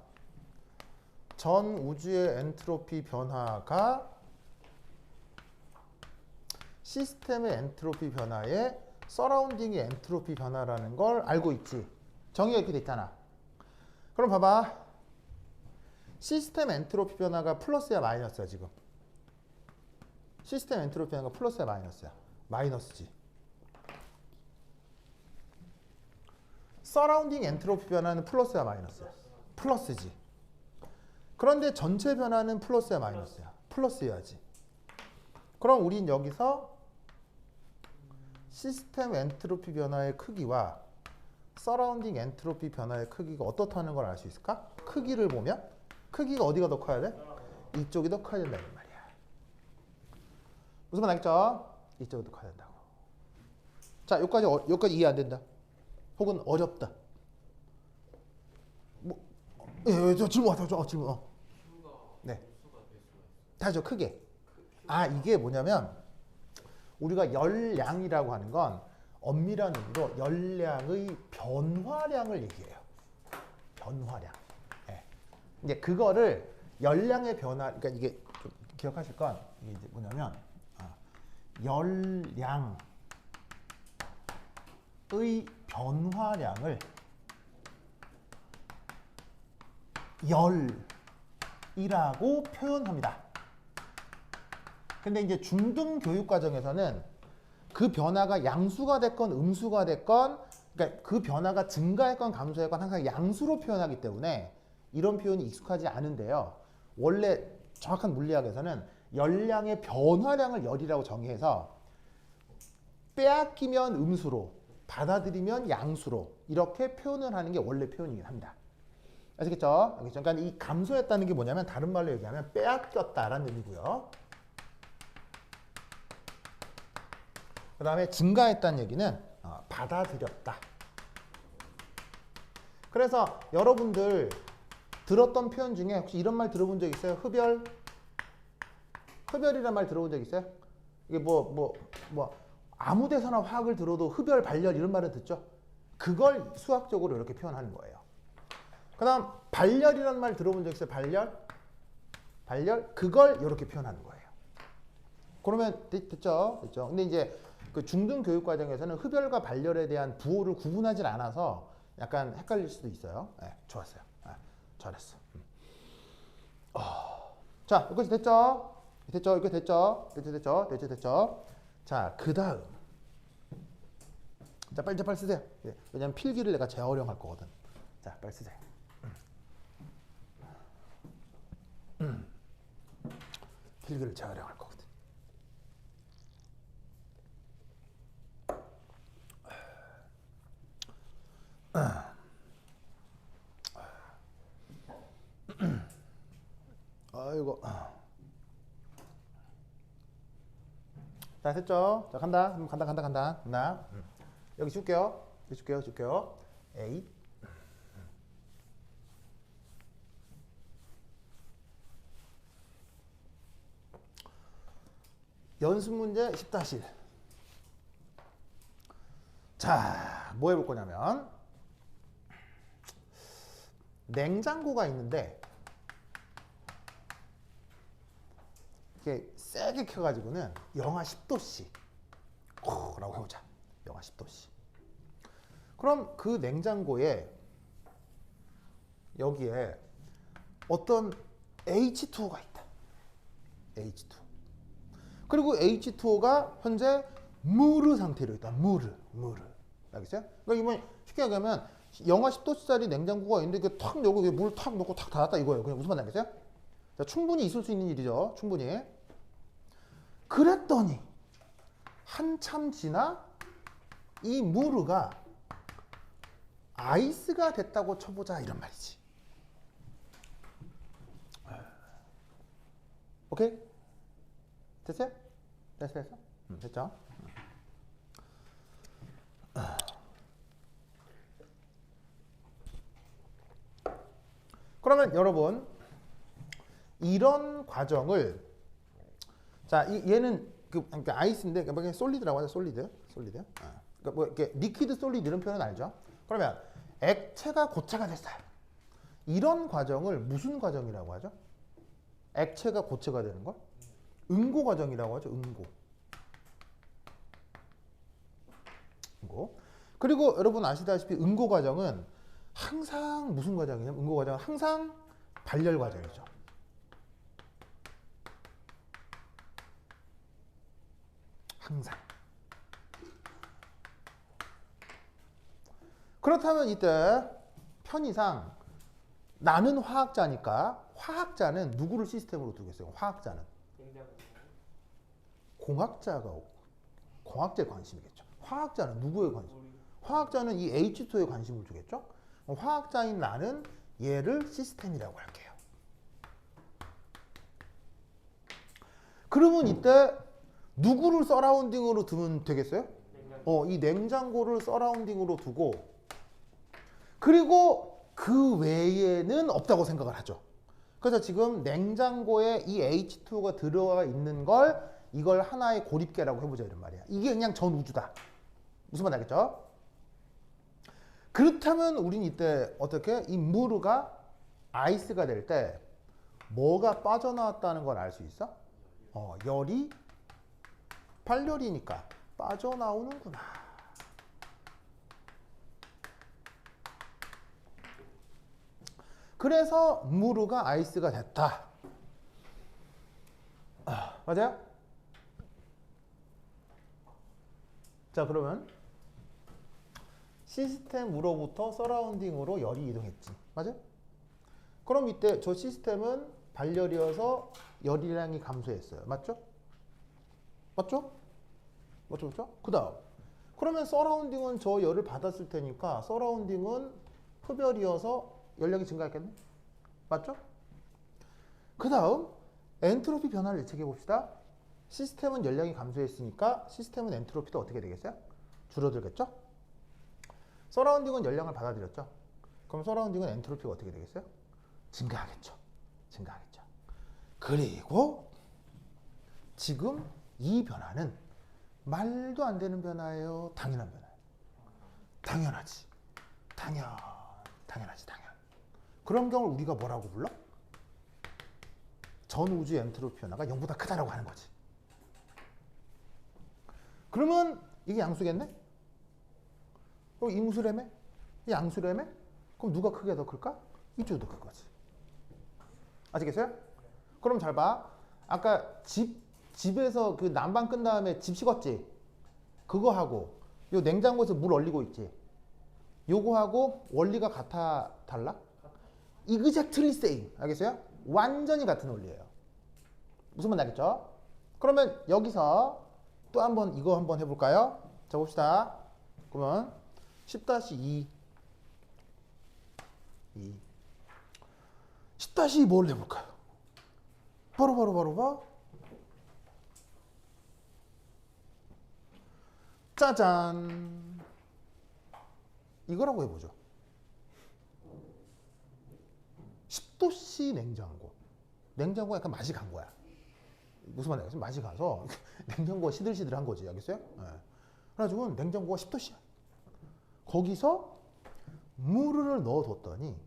전 우주의 엔트로피 변화가 시스템의 엔트로피 변화에 서라운딩의 엔트로피 변화라는 걸 알고 있지. 정의가 이렇게 돼 있잖아. 그럼 봐봐. 시스템 엔트로피 변화가 플러스야, 마이너스야, 지금? 시스템 엔트로피 변화가 플러스야, 마이너스야? 마이너스지. 서라운딩 엔트로피 변화는 플러스야, 마이너스야? 플러스지. 그런데 전체 변화는 플러스야, 마이너스야? 플러스여야지. 그럼 우린 여기서 시스템 엔트로피 변화의 크기와 서라운딩 엔트로피 변화의 크기가 어떻다는 걸 알 수 있을까? 크기를 보면 크기가 어디가 더 커야 돼? 이쪽이 더 커야 된다는 말이야. 무슨 말 알겠죠? 이쪽이 더 커야 된다고. 자, 여기까지 이해 안 된다. 혹은 어렵다. 저 질문 왔다. 질문. 네. 다죠, 크게. 이게 뭐냐면 우리가 열량이라고 하는 건 엄밀한 의미로 열량의 변화량을 얘기해요. 변화량. 네. 이제 그거를 열량의 변화, 그러니까 이게 좀 기억하실 건 이게 이제 뭐냐면 열량의 변화량을 열이라고 표현합니다. 근데 이제 중등 교육 과정에서는 그 변화가 양수가 됐건 음수가 됐건, 그러니까 그 변화가 증가했건 감소했건 항상 양수로 표현하기 때문에 이런 표현이 익숙하지 않은데요. 원래 정확한 물리학에서는 열량의 변화량을 열이라고 정의해서 빼앗기면 음수로, 받아들이면 양수로 이렇게 표현을 하는 게 원래 표현이긴 합니다. 아시겠죠? 그러니까 이 감소했다는 게 뭐냐면 다른 말로 얘기하면 빼앗겼다라는 의미고요. 그 다음에 증가했다는 얘기는 받아들였다. 그래서 여러분들 들었던 표현 중에 혹시 이런 말 들어본 적 있어요? 흡열? 흡열이란 말 들어본 적 있어요? 이게 아무 데서나 화학을 들어도 흡열, 발열 이런 말을 듣죠? 그걸 수학적으로 이렇게 표현하는 거예요. 그다음 발열이라는 말 들어본 적 있어요? 발열 그걸 이렇게 표현하는 거예요. 그러면 됐죠? 근데 이제 그 중등 교육 과정에서는 흡열과 발열에 대한 부호를 구분하지 않아서 약간 헷갈릴 수도 있어요. 네, 좋았어요. 잘했어. 자, 여기까지 됐죠? 이렇게 됐죠? 자, 그 다음. 자, 빨리 쓰세요. 왜냐면 필기를 내가 재활용할 거거든. 자, 빨리 쓰세요. 필기를 재활용할 거거든. 아이고. 자, 됐죠? 자, 간다. 여기 줄게요. A. 연습 문제 10-1. 자, 뭐 해볼 거냐면 냉장고가 있는데 이렇게 세게 켜가지고는 영하 10도씨 라고 해보자. 영하 10도씨. 그럼 그 냉장고에 여기에 어떤 H2O가 있다. H2O. 그리고 H2O가 현재 무르 상태로 있다. 무르. 알겠어요? 그러니까 이번 쉽게 얘기하면 영하 10도짜리 냉장고가 있는데 그 탁 열고 물 탁 넣고 탁 닫았다 이거예요. 그냥 무슨 말인지 알겠어요? 자, 충분히 있을 수 있는 일이죠. 충분히. 그랬더니 한참 지나 이 무르가 아이스가 됐다고 쳐보자 이런 말이지. 오케이? 됐어요? 됐어? 됐죠? 그러면 여러분 이런 과정을 자 얘는 그러니까 아이스인데 그냥 솔리드라고 하죠. 솔리드. 그러니까 뭐 이렇게 리퀴드 솔리드 이런 표현 알죠? 그러면 액체가 고체가 됐어요. 이런 과정을 무슨 과정이라고 하죠? 액체가 고체가 되는 걸 응고 과정이라고 하죠. 응고. 그리고 여러분 아시다시피 응고 과정은 항상 무슨 과정이냐면 응고 과정은 항상 발열 과정이죠. 항상. 그렇다면 이때 편의상 나는 화학자니까 화학자는 누구를 시스템으로 두겠어요? 화학자는 공학자에 관심이겠죠. 화학자는 누구에 관심? 화학자는 이 H2에 관심을 두겠죠. 화학자인 나는 얘를 시스템이라고 할게요. 그러면 이때 누구를 서라운딩으로 두면 되겠어요? 이 냉장고를 서라운딩으로 두고 그리고 그 외에는 없다고 생각을 하죠. 그래서 지금 냉장고에 이 H2가 들어가 있는 걸 이걸 하나의 고립계라고 해보자 이런 말이야. 이게 그냥 전 우주다. 무슨 말 알겠죠? 그렇다면 우린 이때 어떻게 이 무르가 아이스가 될 때 뭐가 빠져나왔다는 걸 알 수 있어? 열이 발열이니까 빠져나오는구나. 그래서 무르가 아이스가 됐다. 맞아요? 자, 그러면 시스템으로부터 서라운딩으로 열이 이동했지. 맞아요? 그럼 이때 저 시스템은 발열이어서 열이량이 감소했어요. 맞죠? 그 다음. 그러면 서라운딩은 저 열을 받았을 테니까 서라운딩은 흡열이어서 열량이 증가했겠네? 맞죠? 그 다음 엔트로피 변화를 예측해 봅시다. 시스템은 열량이 감소했으니까 시스템은 엔트로피도 어떻게 되겠어요? 줄어들겠죠? 서라운딩은 열량을 받아들였죠? 그럼 서라운딩은 엔트로피가 어떻게 되겠어요? 증가하겠죠. 그리고 지금 이 변화는 말도 안 되는 변화예요? 당연한 변화예요? 당연하지. 당연하지. 그런 경우를 우리가 뭐라고 불러? 전 우주 엔트로피 변화가 0보다 크다라고 하는 거지. 그러면 이게 양수겠네? 임수래매? 이 양수래매? 그럼 누가 크게 더 클까? 이쪽이 더 클 거지. 아시겠어요? 그럼 잘 봐. 아까 집에서 그 난방 끈 다음에 집 식었지? 그거 하고 요 냉장고에서 물 얼리고 있지? 요거하고 원리가 달라? exactly same. 알겠어요? 완전히 같은 원리예요. 무슨 말인지 알겠죠? 그러면 여기서 또 한번 이거 한번 해볼까요? 자 봅시다. 그러면 10-2 10-2 뭘 해볼까요? 바로 짜잔 이거라고 해보죠. 10도씨 냉장고 약간 맛이 간 거야. 무슨 말이야? 맛이 가서 냉장고가 시들시들한 거지. 알겠어요? 네. 그래가지고 냉장고가 10도씨야. 거기서 물을 넣어뒀더니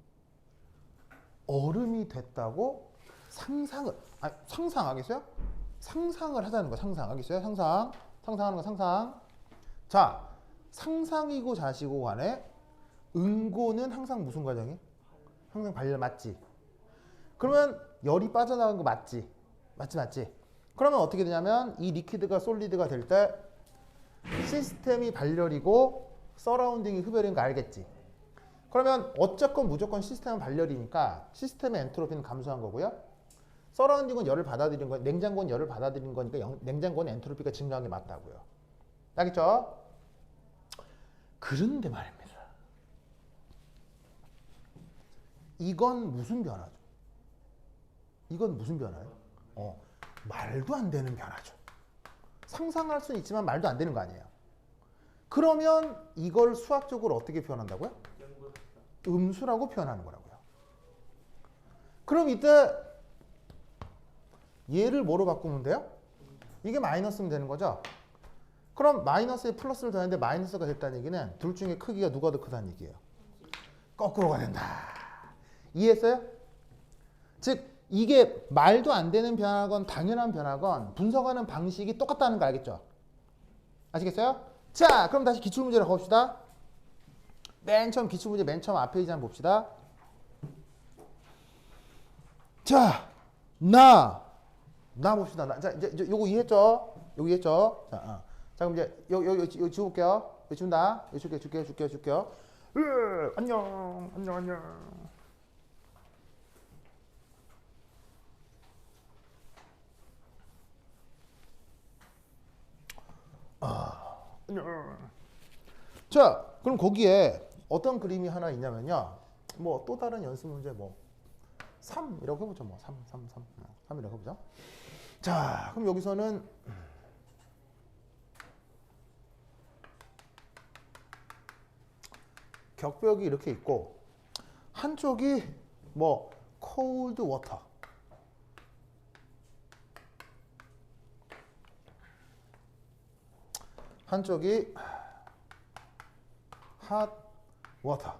얼음이 됐다고 상상하겠어요? 상상을 하자는 거야. 알겠어요? 상상하는 거 상상. 자, 상상이고 자시고 간에 응고는 항상 무슨 과정이? 항상 발열 맞지? 그러면 열이 빠져나간 거 맞지? 맞지? 그러면 어떻게 되냐면 이 리퀴드가 솔리드가 될 때 시스템이 발열이고 서라운딩이 흡열인 거 알겠지? 그러면 어쨌건 무조건 시스템은 발열이니까 시스템의 엔트로피는 감소한 거고요. 서라운딩은 열을 받아들인 거, 냉장고는 열을 받아들인 거니까 냉장고는 엔트로피가 증가한 게 맞다고요. 알겠죠? 그런데 말입니다. 이건 무슨 변화죠? 말도 안 되는 변화죠. 상상할 수는 있지만 말도 안 되는 거 아니에요. 그러면 이걸 수학적으로 어떻게 표현한다고요? 음수라고 표현하는 거라고요. 그럼 이때 얘를 뭐로 바꾸면 돼요? 이게 마이너스면 되는 거죠? 그럼 마이너스에 플러스를 더했는데 마이너스가 됐다는 얘기는 둘 중에 크기가 누가 더 크다는 얘기예요. 거꾸로가 된다. 이해했어요? 즉 이게 말도 안 되는 변화건 당연한 변화건 분석하는 방식이 똑같다는 거 알겠죠? 아시겠어요? 자, 그럼 다시 기출문제로 가봅시다. 맨 처음 기출문제 맨 처음 앞 페이지 한번 봅시다. 자, 나 봅시다. 자, 이제 요거 이해했죠? 자, 자, 그럼 이제 요 지울게요. 요 지운다. 요 줄게요. 안녕. 자, 그럼 거기에 어떤 그림이 하나 있냐면요. 뭐 또 다른 연습 문제 3이라고 해보죠. 3이라고 해보죠. 자, 그럼 여기서는 격벽이 이렇게 있고 한쪽이 cold water. 한쪽이 hot water.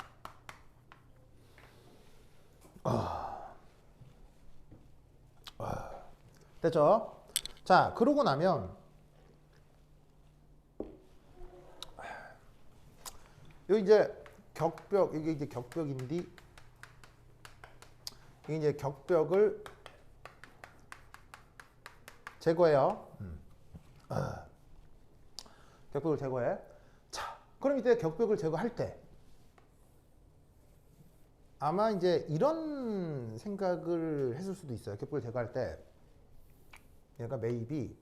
됐죠? 자, 그러고 나면 요 이제 격벽, 이게 이제 격벽인데 이게 이제 격벽을 제거해요. 격벽을 제거해. 자, 그럼 이때 격벽을 제거할 때 아마 이제 이런 생각을 했을 수도 있어요. 격벽을 제거할 때 얘가 maybe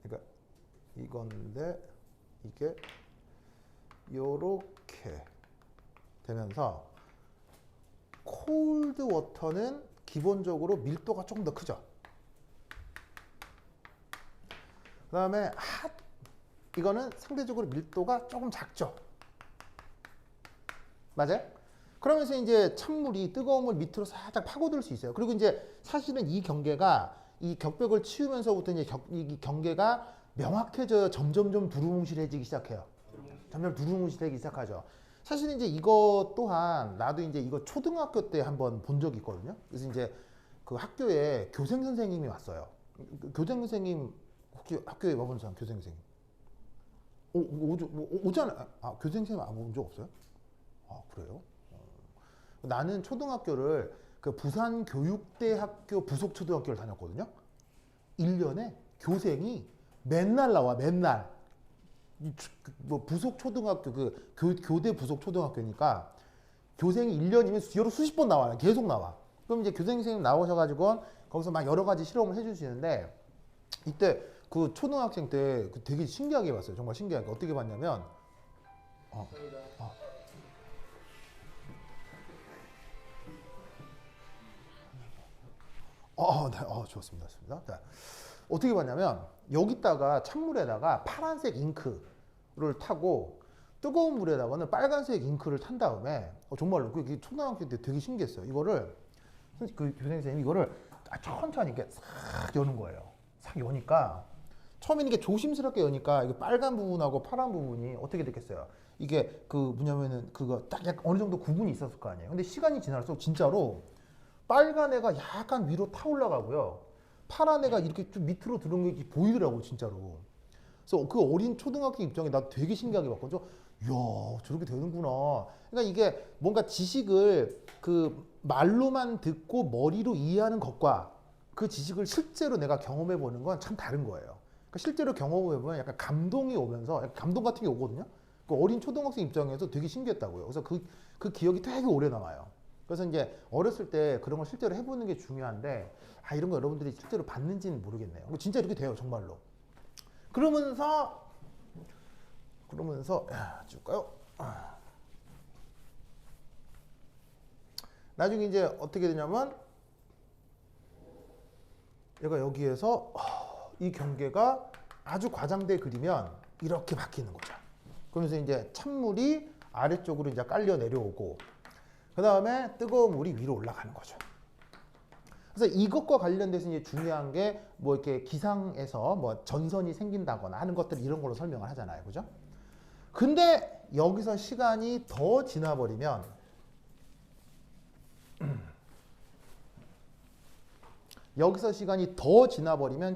그러니까 이건데 이게 요렇게 되면서 콜드 워터는 기본적으로 밀도가 조금 더 크죠. 그 다음에 핫 이거는 상대적으로 밀도가 조금 작죠. 맞아요? 그러면서 이제 찬물이 뜨거운 물 밑으로 살짝 파고들 수 있어요. 그리고 이제 사실은 이 경계가 이 격벽을 치우면서부터 이제 이 경계가 명확해져요. 점점점 두루뭉실해지기 시작해요. 점점 두루뭉실해지기 시작하죠. 사실 이제 이거 또한 나도 이제 이거 초등학교 때 한번 본 적이 있거든요. 그래서 이제 그 학교에 교생 선생님이 왔어요. 교생 선생님 혹시 학교에 와본 사람 교생 선생님? 오잖아. 교생 선생님 안 본 적 없어요? 아, 그래요? 나는 초등학교를 그 부산 교육대학교 부속초등학교를 다녔거든요. 1년에 교생이 맨날 나와, 맨날. 뭐 부속초등학교, 교대 부속초등학교니까 교생이 1년이면 여러 수십 번 나와요. 계속 나와. 그럼 이제 교생 선생님 나오셔가지고 거기서 막 여러 가지 실험을 해주시는데 이때 그 초등학생 때 되게 신기하게 봤어요. 정말 신기하게. 어떻게 봤냐면, 네, 좋습니다. 좋습니다. 자, 어떻게 봤냐면, 여기다가 찬물에다가 파란색 잉크를 타고 뜨거운 물에다가는 빨간색 잉크를 탄 다음에, 정말로 그게 초등학교 때 되게 신기했어요. 이거를, 그 교생선생님이 이거를 천천히 이렇게 싹 여는 거예요. 싹 여니까, 처음에는 이게 조심스럽게 여니까, 이게 빨간 부분하고 파란 부분이 어떻게 됐겠어요? 이게 그 뭐냐면은 그거 딱 약간 어느 정도 구분이 있었을 거 아니에요. 근데 시간이 지날수록 진짜로 빨간 애가 약간 위로 타 올라가고요. 파란 애가 이렇게 좀 밑으로 들어오는 게 보이더라고, 진짜로. 그래서 그 어린 초등학교 입장에 나 되게 신기하게 봤거든요. 이야, 저렇게 되는구나. 그러니까 이게 뭔가 지식을 그 말로만 듣고 머리로 이해하는 것과 그 지식을 실제로 내가 경험해 보는 건 참 다른 거예요. 그러니까 실제로 경험해 보면 약간 감동이 오면서 약간 감동 같은 게 오거든요. 그 어린 초등학생 입장에서 되게 신기했다고요. 그래서 그 기억이 되게 오래 남아요. 그래서 이제 어렸을 때 그런 걸 실제로 해보는 게 중요한데, 이런 거 여러분들이 실제로 봤는지는 모르겠네요. 진짜 이렇게 돼요, 정말로. 그러면서 줄까요? 나중에 이제 어떻게 되냐면, 얘가 여기에서 이 경계가 아주 과장돼 그리면 이렇게 바뀌는 거죠. 그러면서 이제 찬물이 아래쪽으로 이제 깔려 내려오고, 그 다음에 뜨거운 물이 위로 올라가는 거죠. 그래서 이것과 관련돼서 이제 중요한 게 뭐 이렇게 기상에서 뭐 전선이 생긴다거나 하는 것들 이런 걸로 설명을 하잖아요. 그죠? 근데 여기서 시간이 더 지나버리면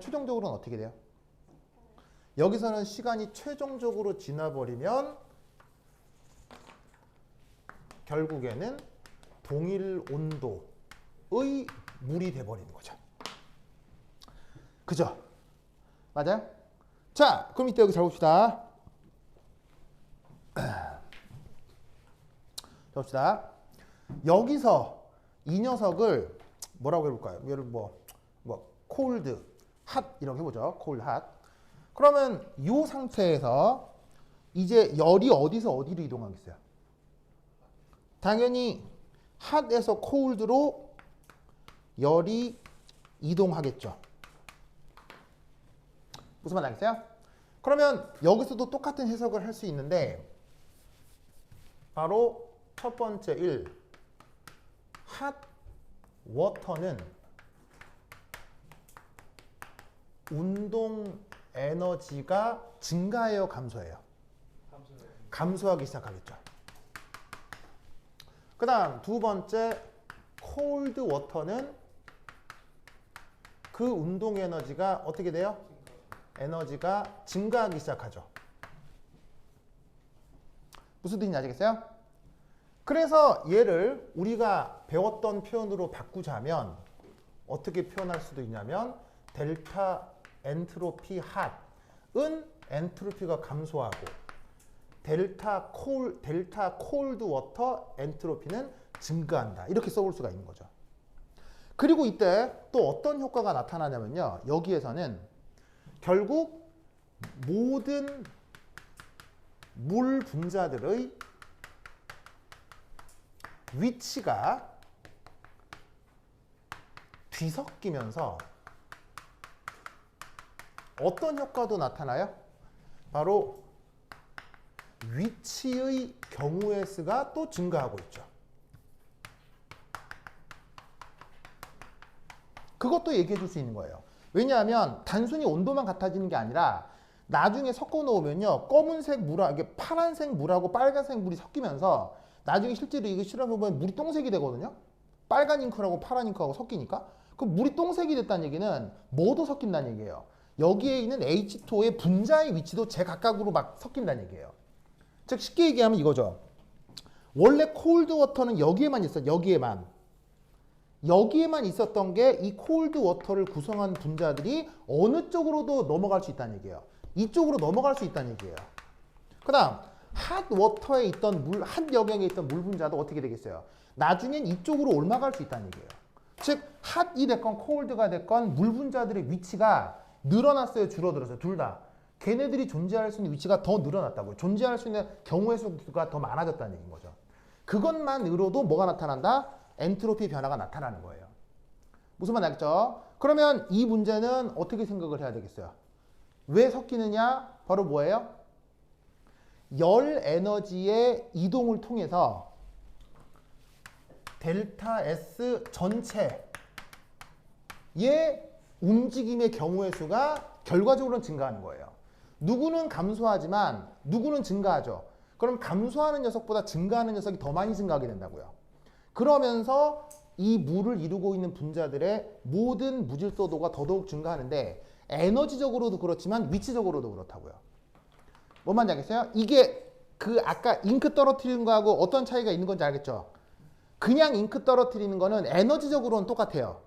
최종적으로는 어떻게 돼요? 여기서는 시간이 최종적으로 지나버리면 결국에는 동일 온도의 물이 돼버리는 거죠. 그죠? 맞아요? 자, 그럼 이때 여기 잘 봅시다. 봅시다. 여기서 이 녀석을 뭐라고 해볼까요? 예를 뭐 콜드, 핫 이렇게 해보죠. 콜드, 핫. 그러면 이 상태에서 이제 열이 어디서 어디로 이동하겠어요? 당연히 핫에서 콜드로 열이 이동하겠죠. 무슨 말 알겠어요? 그러면 여기서도 똑같은 해석을 할 수 있는데, 바로 첫 번째 1, 핫 워터는 운동 에너지가 증가해요, 감소해요? 감소하기 시작하겠죠. 그 다음 두 번째 콜드 워터는 그 운동 에너지가 어떻게 돼요? 에너지가 증가하기 시작하죠. 무슨 뜻인지 아시겠어요? 그래서 얘를 우리가 배웠던 표현으로 바꾸자면 어떻게 표현할 수도 있냐면, 델타 엔트로피 핫은 엔트로피가 감소하고 델타 콜드 워터 엔트로피는 증가한다. 이렇게 써볼 수가 있는 거죠. 그리고 이때 또 어떤 효과가 나타나냐면요. 여기에서는 결국 모든 물 분자들의 위치가 뒤섞이면서 어떤 효과도 나타나요? 바로 위치의 경우의 수가 또 증가하고 있죠. 그것도 얘기해 줄 수 있는 거예요. 왜냐하면 단순히 온도만 같아지는 게 아니라 나중에 섞어 놓으면요. 검은색 물하고 이게 파란색 물하고 빨간색 물이 섞이면서 나중에 실제로 이거 실험해 보면 물이 똥색이 되거든요. 빨간 잉크라고 파란 잉크하고 섞이니까. 그럼 물이 똥색이 됐다는 얘기는 뭐도 섞인다는 얘기예요. 여기에 있는 H2O의 분자의 위치도 제각각으로 막 섞인다는 얘기예요. 즉 쉽게 얘기하면 이거죠. 원래 콜드 워터는 여기에만 있어. 여기에만 있었던 게 이 콜드 워터를 구성한 분자들이 어느 쪽으로도 넘어갈 수 있다는 얘기예요. 이쪽으로 넘어갈 수 있다는 얘기예요. 그 다음 핫 워터에 있던 물, 핫 영역에 있던 물 분자도 어떻게 되겠어요? 나중엔 이쪽으로 올라갈 수 있다는 얘기예요. 즉 핫이 됐건 콜드가 됐건 물 분자들의 위치가 늘어났어요, 줄어들었어요? 둘 다. 걔네들이 존재할 수 있는 위치가 더 늘어났다고요. 존재할 수 있는 경우의 수가 더 많아졌다는 얘기인 거죠. 그것만으로도 뭐가 나타난다? 엔트로피 변화가 나타나는 거예요. 무슨 말 알겠죠? 그러면 이 문제는 어떻게 생각을 해야 되겠어요? 왜 섞이느냐? 바로 뭐예요? 열 에너지의 이동을 통해서 델타 S 전체의 움직임의 경우의 수가 결과적으로는 증가하는 거예요. 누구는 감소하지만 누구는 증가하죠. 그럼 감소하는 녀석보다 증가하는 녀석이 더 많이 증가하게 된다고요. 그러면서 이 물을 이루고 있는 분자들의 모든 무질서도가 더더욱 증가하는데 에너지적으로도 그렇지만 위치적으로도 그렇다고요. 뭔 말인지 알겠어요? 이게 그 아까 잉크 떨어뜨리는 거하고 어떤 차이가 있는 건지 알겠죠? 그냥 잉크 떨어뜨리는 거는 에너지적으로는 똑같아요.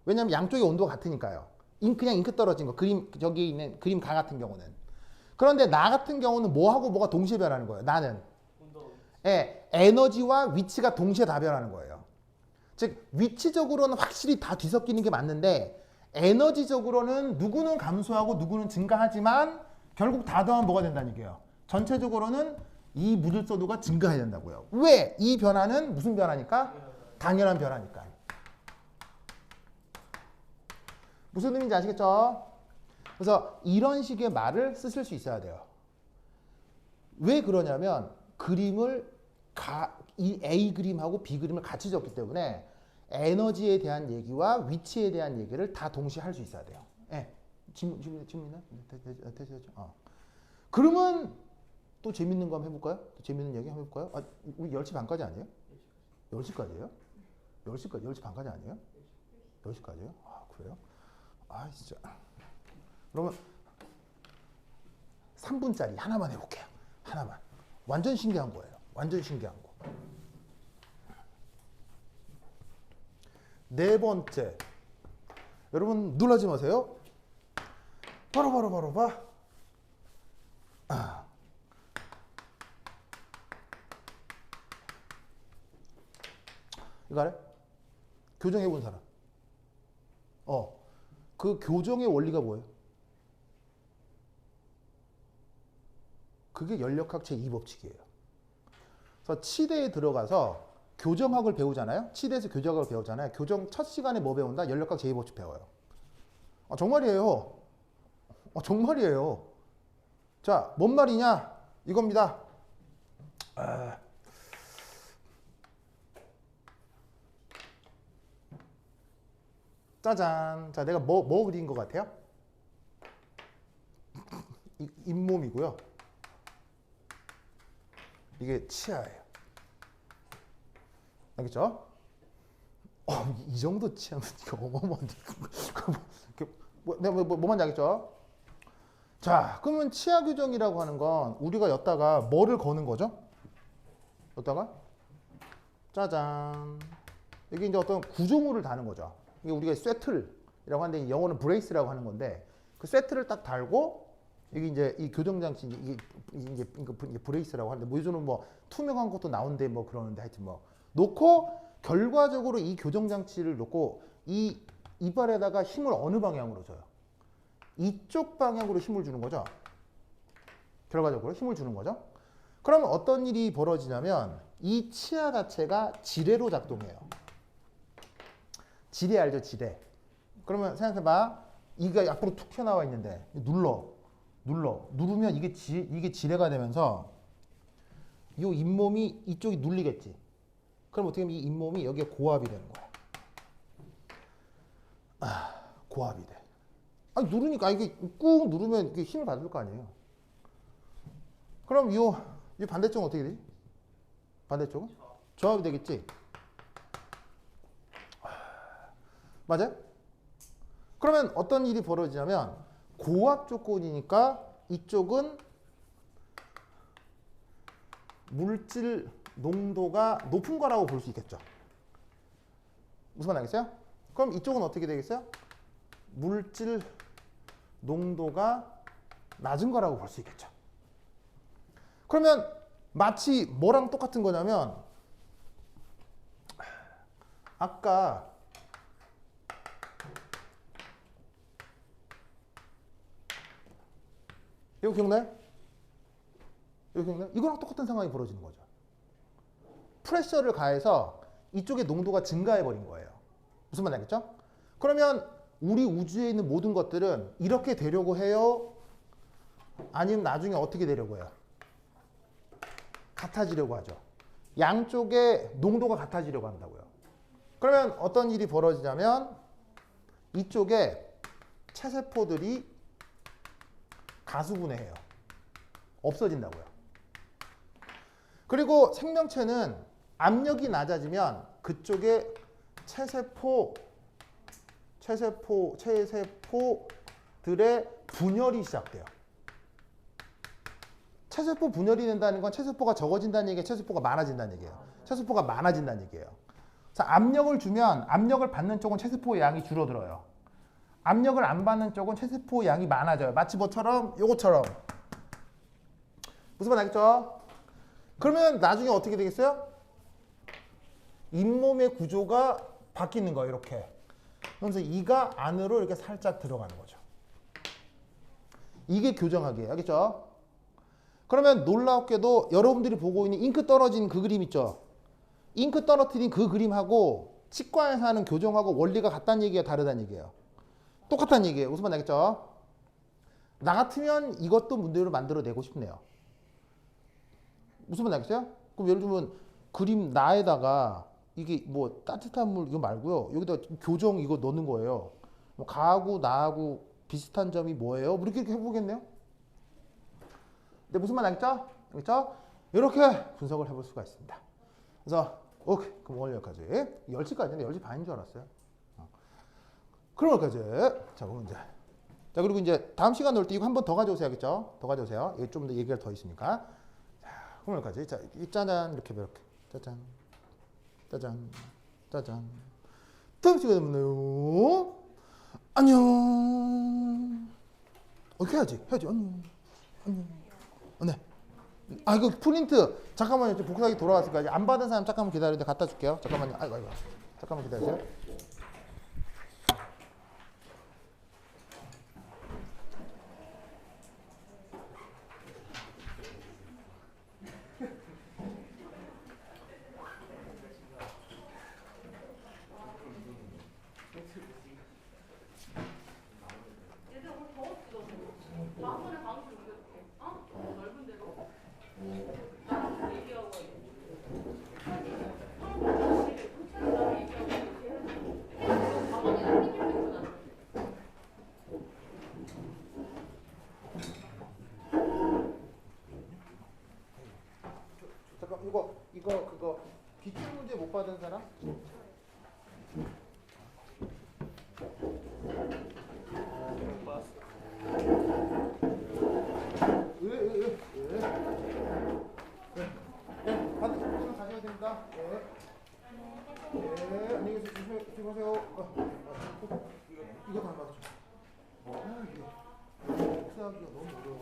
왜냐하면 양쪽의 온도가 같으니까요. 그냥 잉크 떨어진 거, 저기 있는 그림 강 같은 경우는. 그런데 나 같은 경우는 뭐하고 뭐가 동시에 변하는 거예요. 나는. 에너지와 위치가 동시에 다 변하는 거예요. 즉 위치적으로는 확실히 다 뒤섞이는 게 맞는데 에너지적으로는 누구는 감소하고 누구는 증가하지만 결국 다 더하면 뭐가 된다는 얘기예요. 전체적으로는 이 무질서도가 증가해야 된다고요. 왜? 이 변화는 무슨 변화니까? 당연한 변화니까. 무슨 의미인지 아시겠죠? 그래서 이런 식의 말을 쓰실 수 있어야 돼요. 왜 그러냐면 그림을 이 A 그림하고 B 그림을 같이 줬기 때문에 에너지에 대한 얘기와 위치에 대한 얘기를 다 동시에 할 수 있어야 돼요. 예. 질문 있나? 되죠? 그러면 또 재밌는 거 한번 해볼까요? 또 재밌는 얘기 한번 해볼까요? 아, 우리 10시 반까지 아니에요? 10시까지예요? 10시 반까지 아니에요? 10시까지예요? 아, 그래요? 아, 진짜. 그러면 3분짜리 하나만 해볼게요. 하나만. 완전 신기한 거예요. 완전 신기한 거. 네 번째. 여러분 놀라지 마세요. 바로 봐. 이거 알아요? 교정해 본 사람. 그 교정의 원리가 뭐예요? 그게 연력학 제2법칙이에요. 그래서 치대에 들어가서 교정학을 배우잖아요. 치대에서 교정학을 배우잖아요. 교정 첫 시간에 뭐 배운다? 연력학 제2법칙 배워요. 정말이에요. 정말이에요. 자, 뭔 말이냐? 이겁니다. 짜잔. 자, 내가 뭐 그린 것 같아요? 잇몸이고요. 이게 치아예요. 알겠죠? 이 정도 치아면 이거 어마어마한데. 내가 뭐만 알겠죠? 자, 그러면 치아 교정이라고 하는 건 우리가 여기다가 뭐를 거는 거죠? 여기다가 짜잔. 이게 이제 어떤 구조물을 다는 거죠. 이게 우리가 쇠틀이라고 하는데 영어는 브레이스라고 하는 건데 그 쇠틀을 딱 달고 이게 이제 이 교정 장치 이게 브레이스라고 하는데 뭐 요즘은 뭐 투명한 것도 나온대 뭐 그러는데 하여튼 뭐 놓고 결과적으로 이 교정 장치를 놓고 이 이빨에다가 힘을 어느 방향으로 줘요? 이쪽 방향으로 힘을 주는 거죠. 결과적으로 힘을 주는 거죠. 그러면 어떤 일이 벌어지냐면 이 치아 자체가 지뢰로 작동해요. 지뢰 알죠? 지뢰. 그러면 생각해봐. 이가 앞으로 툭 튀어나와 있는데 누르면 이게 지뢰가 되면서 이 잇몸이 이쪽이 눌리겠지. 그럼 어떻게 하면 이 잇몸이 여기에 고압이 되는 거야. 고압이 돼. 아니 누르니까 이게 꾹 누르면 이게 힘을 받을 거 아니에요. 그럼 이 반대쪽은 어떻게 되지? 반대쪽은? 저압이 되겠지? 맞아요? 그러면 어떤 일이 벌어지냐면 고압 조건이니까 이쪽은 물질 농도가 높은 거라고 볼 수 있겠죠. 무슨 말 알겠어요? 그럼 이쪽은 어떻게 되겠어요? 물질 농도가 낮은 거라고 볼 수 있겠죠. 그러면 마치 뭐랑 똑같은 거냐면 아까 이거 기억나요? 이거 기억나요? 이거랑 똑같은 상황이 벌어지는 거죠. 프레셔를 가해서 이쪽의 농도가 증가해 버린 거예요. 무슨 말 알겠죠? 그러면 우리 우주에 있는 모든 것들은 이렇게 되려고 해요? 아니면 나중에 어떻게 되려고 해요? 같아지려고 하죠. 양쪽의 농도가 같아지려고 한다고요. 그러면 어떤 일이 벌어지냐면 이쪽에 체세포들이 가수분해해요. 없어진다고요. 그리고 생명체는 압력이 낮아지면 그쪽에 체세포들의 분열이 시작돼요. 체세포 분열이 된다는 건 체세포가 적어진다는 얘기예요, 체세포가 많아진다는 얘기예요. 체세포가 많아진다는 얘기예요. 그래서 압력을 주면 압력을 받는 쪽은 체세포의 양이 줄어들어요. 압력을 안 받는 쪽은 체세포의 양이 많아져요. 마치 뭐처럼? 요거처럼. 무슨 말 알겠죠? 그러면 나중에 어떻게 되겠어요? 잇몸의 구조가 바뀌는 거예요. 이렇게. 그래서 이가 안으로 이렇게 살짝 들어가는 거죠. 이게 교정학이에요. 알겠죠? 그러면 놀랍게도 여러분들이 보고 있는 잉크 떨어진 그 그림 있죠? 잉크 떨어뜨린 그 그림하고 치과에서 하는 교정하고 원리가 같다는 얘기예요? 다르다는 얘기예요? 똑같다는 얘기예요. 무슨 말 알겠죠? 나 같으면 이것도 문제로 만들어내고 싶네요. 무슨 말 알겠어요? 그럼 예를 들면 그림 나에다가 이게 뭐 따뜻한 물 이거 말고요. 여기다 교정 이거 넣는 거예요. 뭐 가하고 나하고 비슷한 점이 뭐예요? 뭐 이렇게 해보겠네요. 근데 무슨 말 알겠죠? 알겠죠? 이렇게 분석을 해볼 수가 있습니다. 그래서 오케이. 그럼 오늘 여기까지. 10시까지인데 10시 반인 줄 알았어요. 그럼 여기까지. 자, 그럼 이제. 자, 그리고 이제 다음 시간 올 때 이거 한 번 더 가져오세요. 알겠죠? 더 가져오세요. 여기 좀 더 얘기가 더 있으니까. 자, 그럼 여기까지. 자, 짜잔. 이렇게. 짜잔. 짜잔. 짜잔. 다음 시간에 만나요. 안녕. 이렇게 해야지. 안녕. 네. 아, 이거 프린트. 잠깐만요. 복사기 돌아왔으니까 안 받은 사람 잠깐만 기다리는데 갖다 줄게요. 잠깐만요. 아이고. 잠깐만 기다리세요. 잠깐 그거 기출 문제 못 받은 사람? 왜? 네, 받으신 분은 가셔야 됩니다. 네. 네, 안녕히 계세요. 조심하세요. 이거 다 맞죠? 이게 복사하기가 너무 어려워.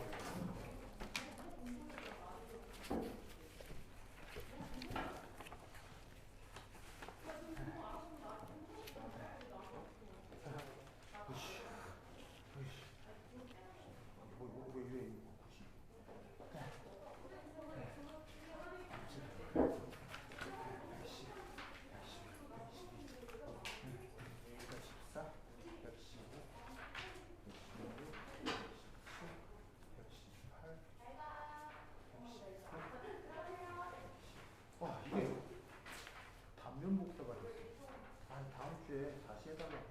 와, 이게 단면 복사가 됐어. 다음 주에 다시 해달라고 해.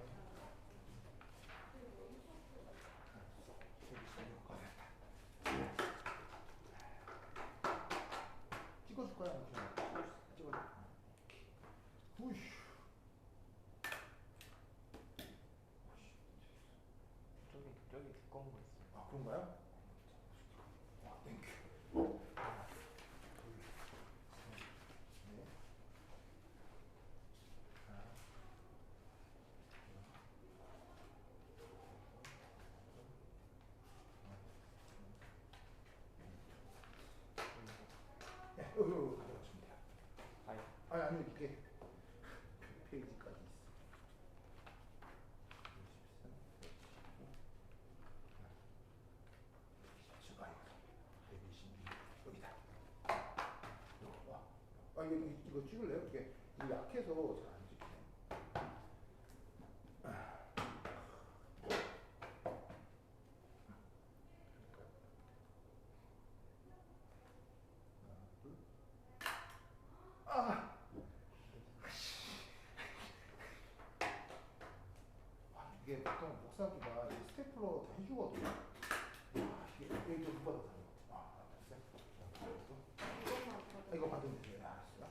우이씨. 저기 두꺼운 거 있어요. 아 그런가요? 아, 땡큐. 하나, 둘, 셋, 넷. 하나, 네, 가져가십니다. 아니, 아니 이게 페이지까지 있어. 113, 126, 여기다. 와. 아 이거 찍을래요? 이게 약해서 잘 안 찍히네. 아, 이게 보통 목사기가 이 스테플러 다 해주거든요. 이게 좀 받아서. 됐어요? 이거 받으면 돼요. 알았어요.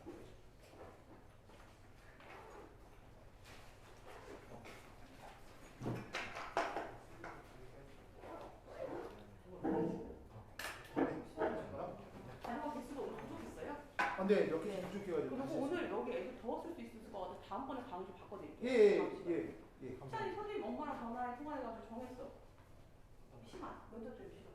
단어 개수가 오늘 부족했어요? 아, 네, 이렇게 부족해가지고. 그리고 오늘 여기 애들 더웠을 수 있을 것 같아서 다음번에 강의 좀 바꿔드릴게요. 예, 시간이 감사합니다. 선생님 엄마랑 전화해 통화해가지고 정했어. 심한 면접 좀 싫어.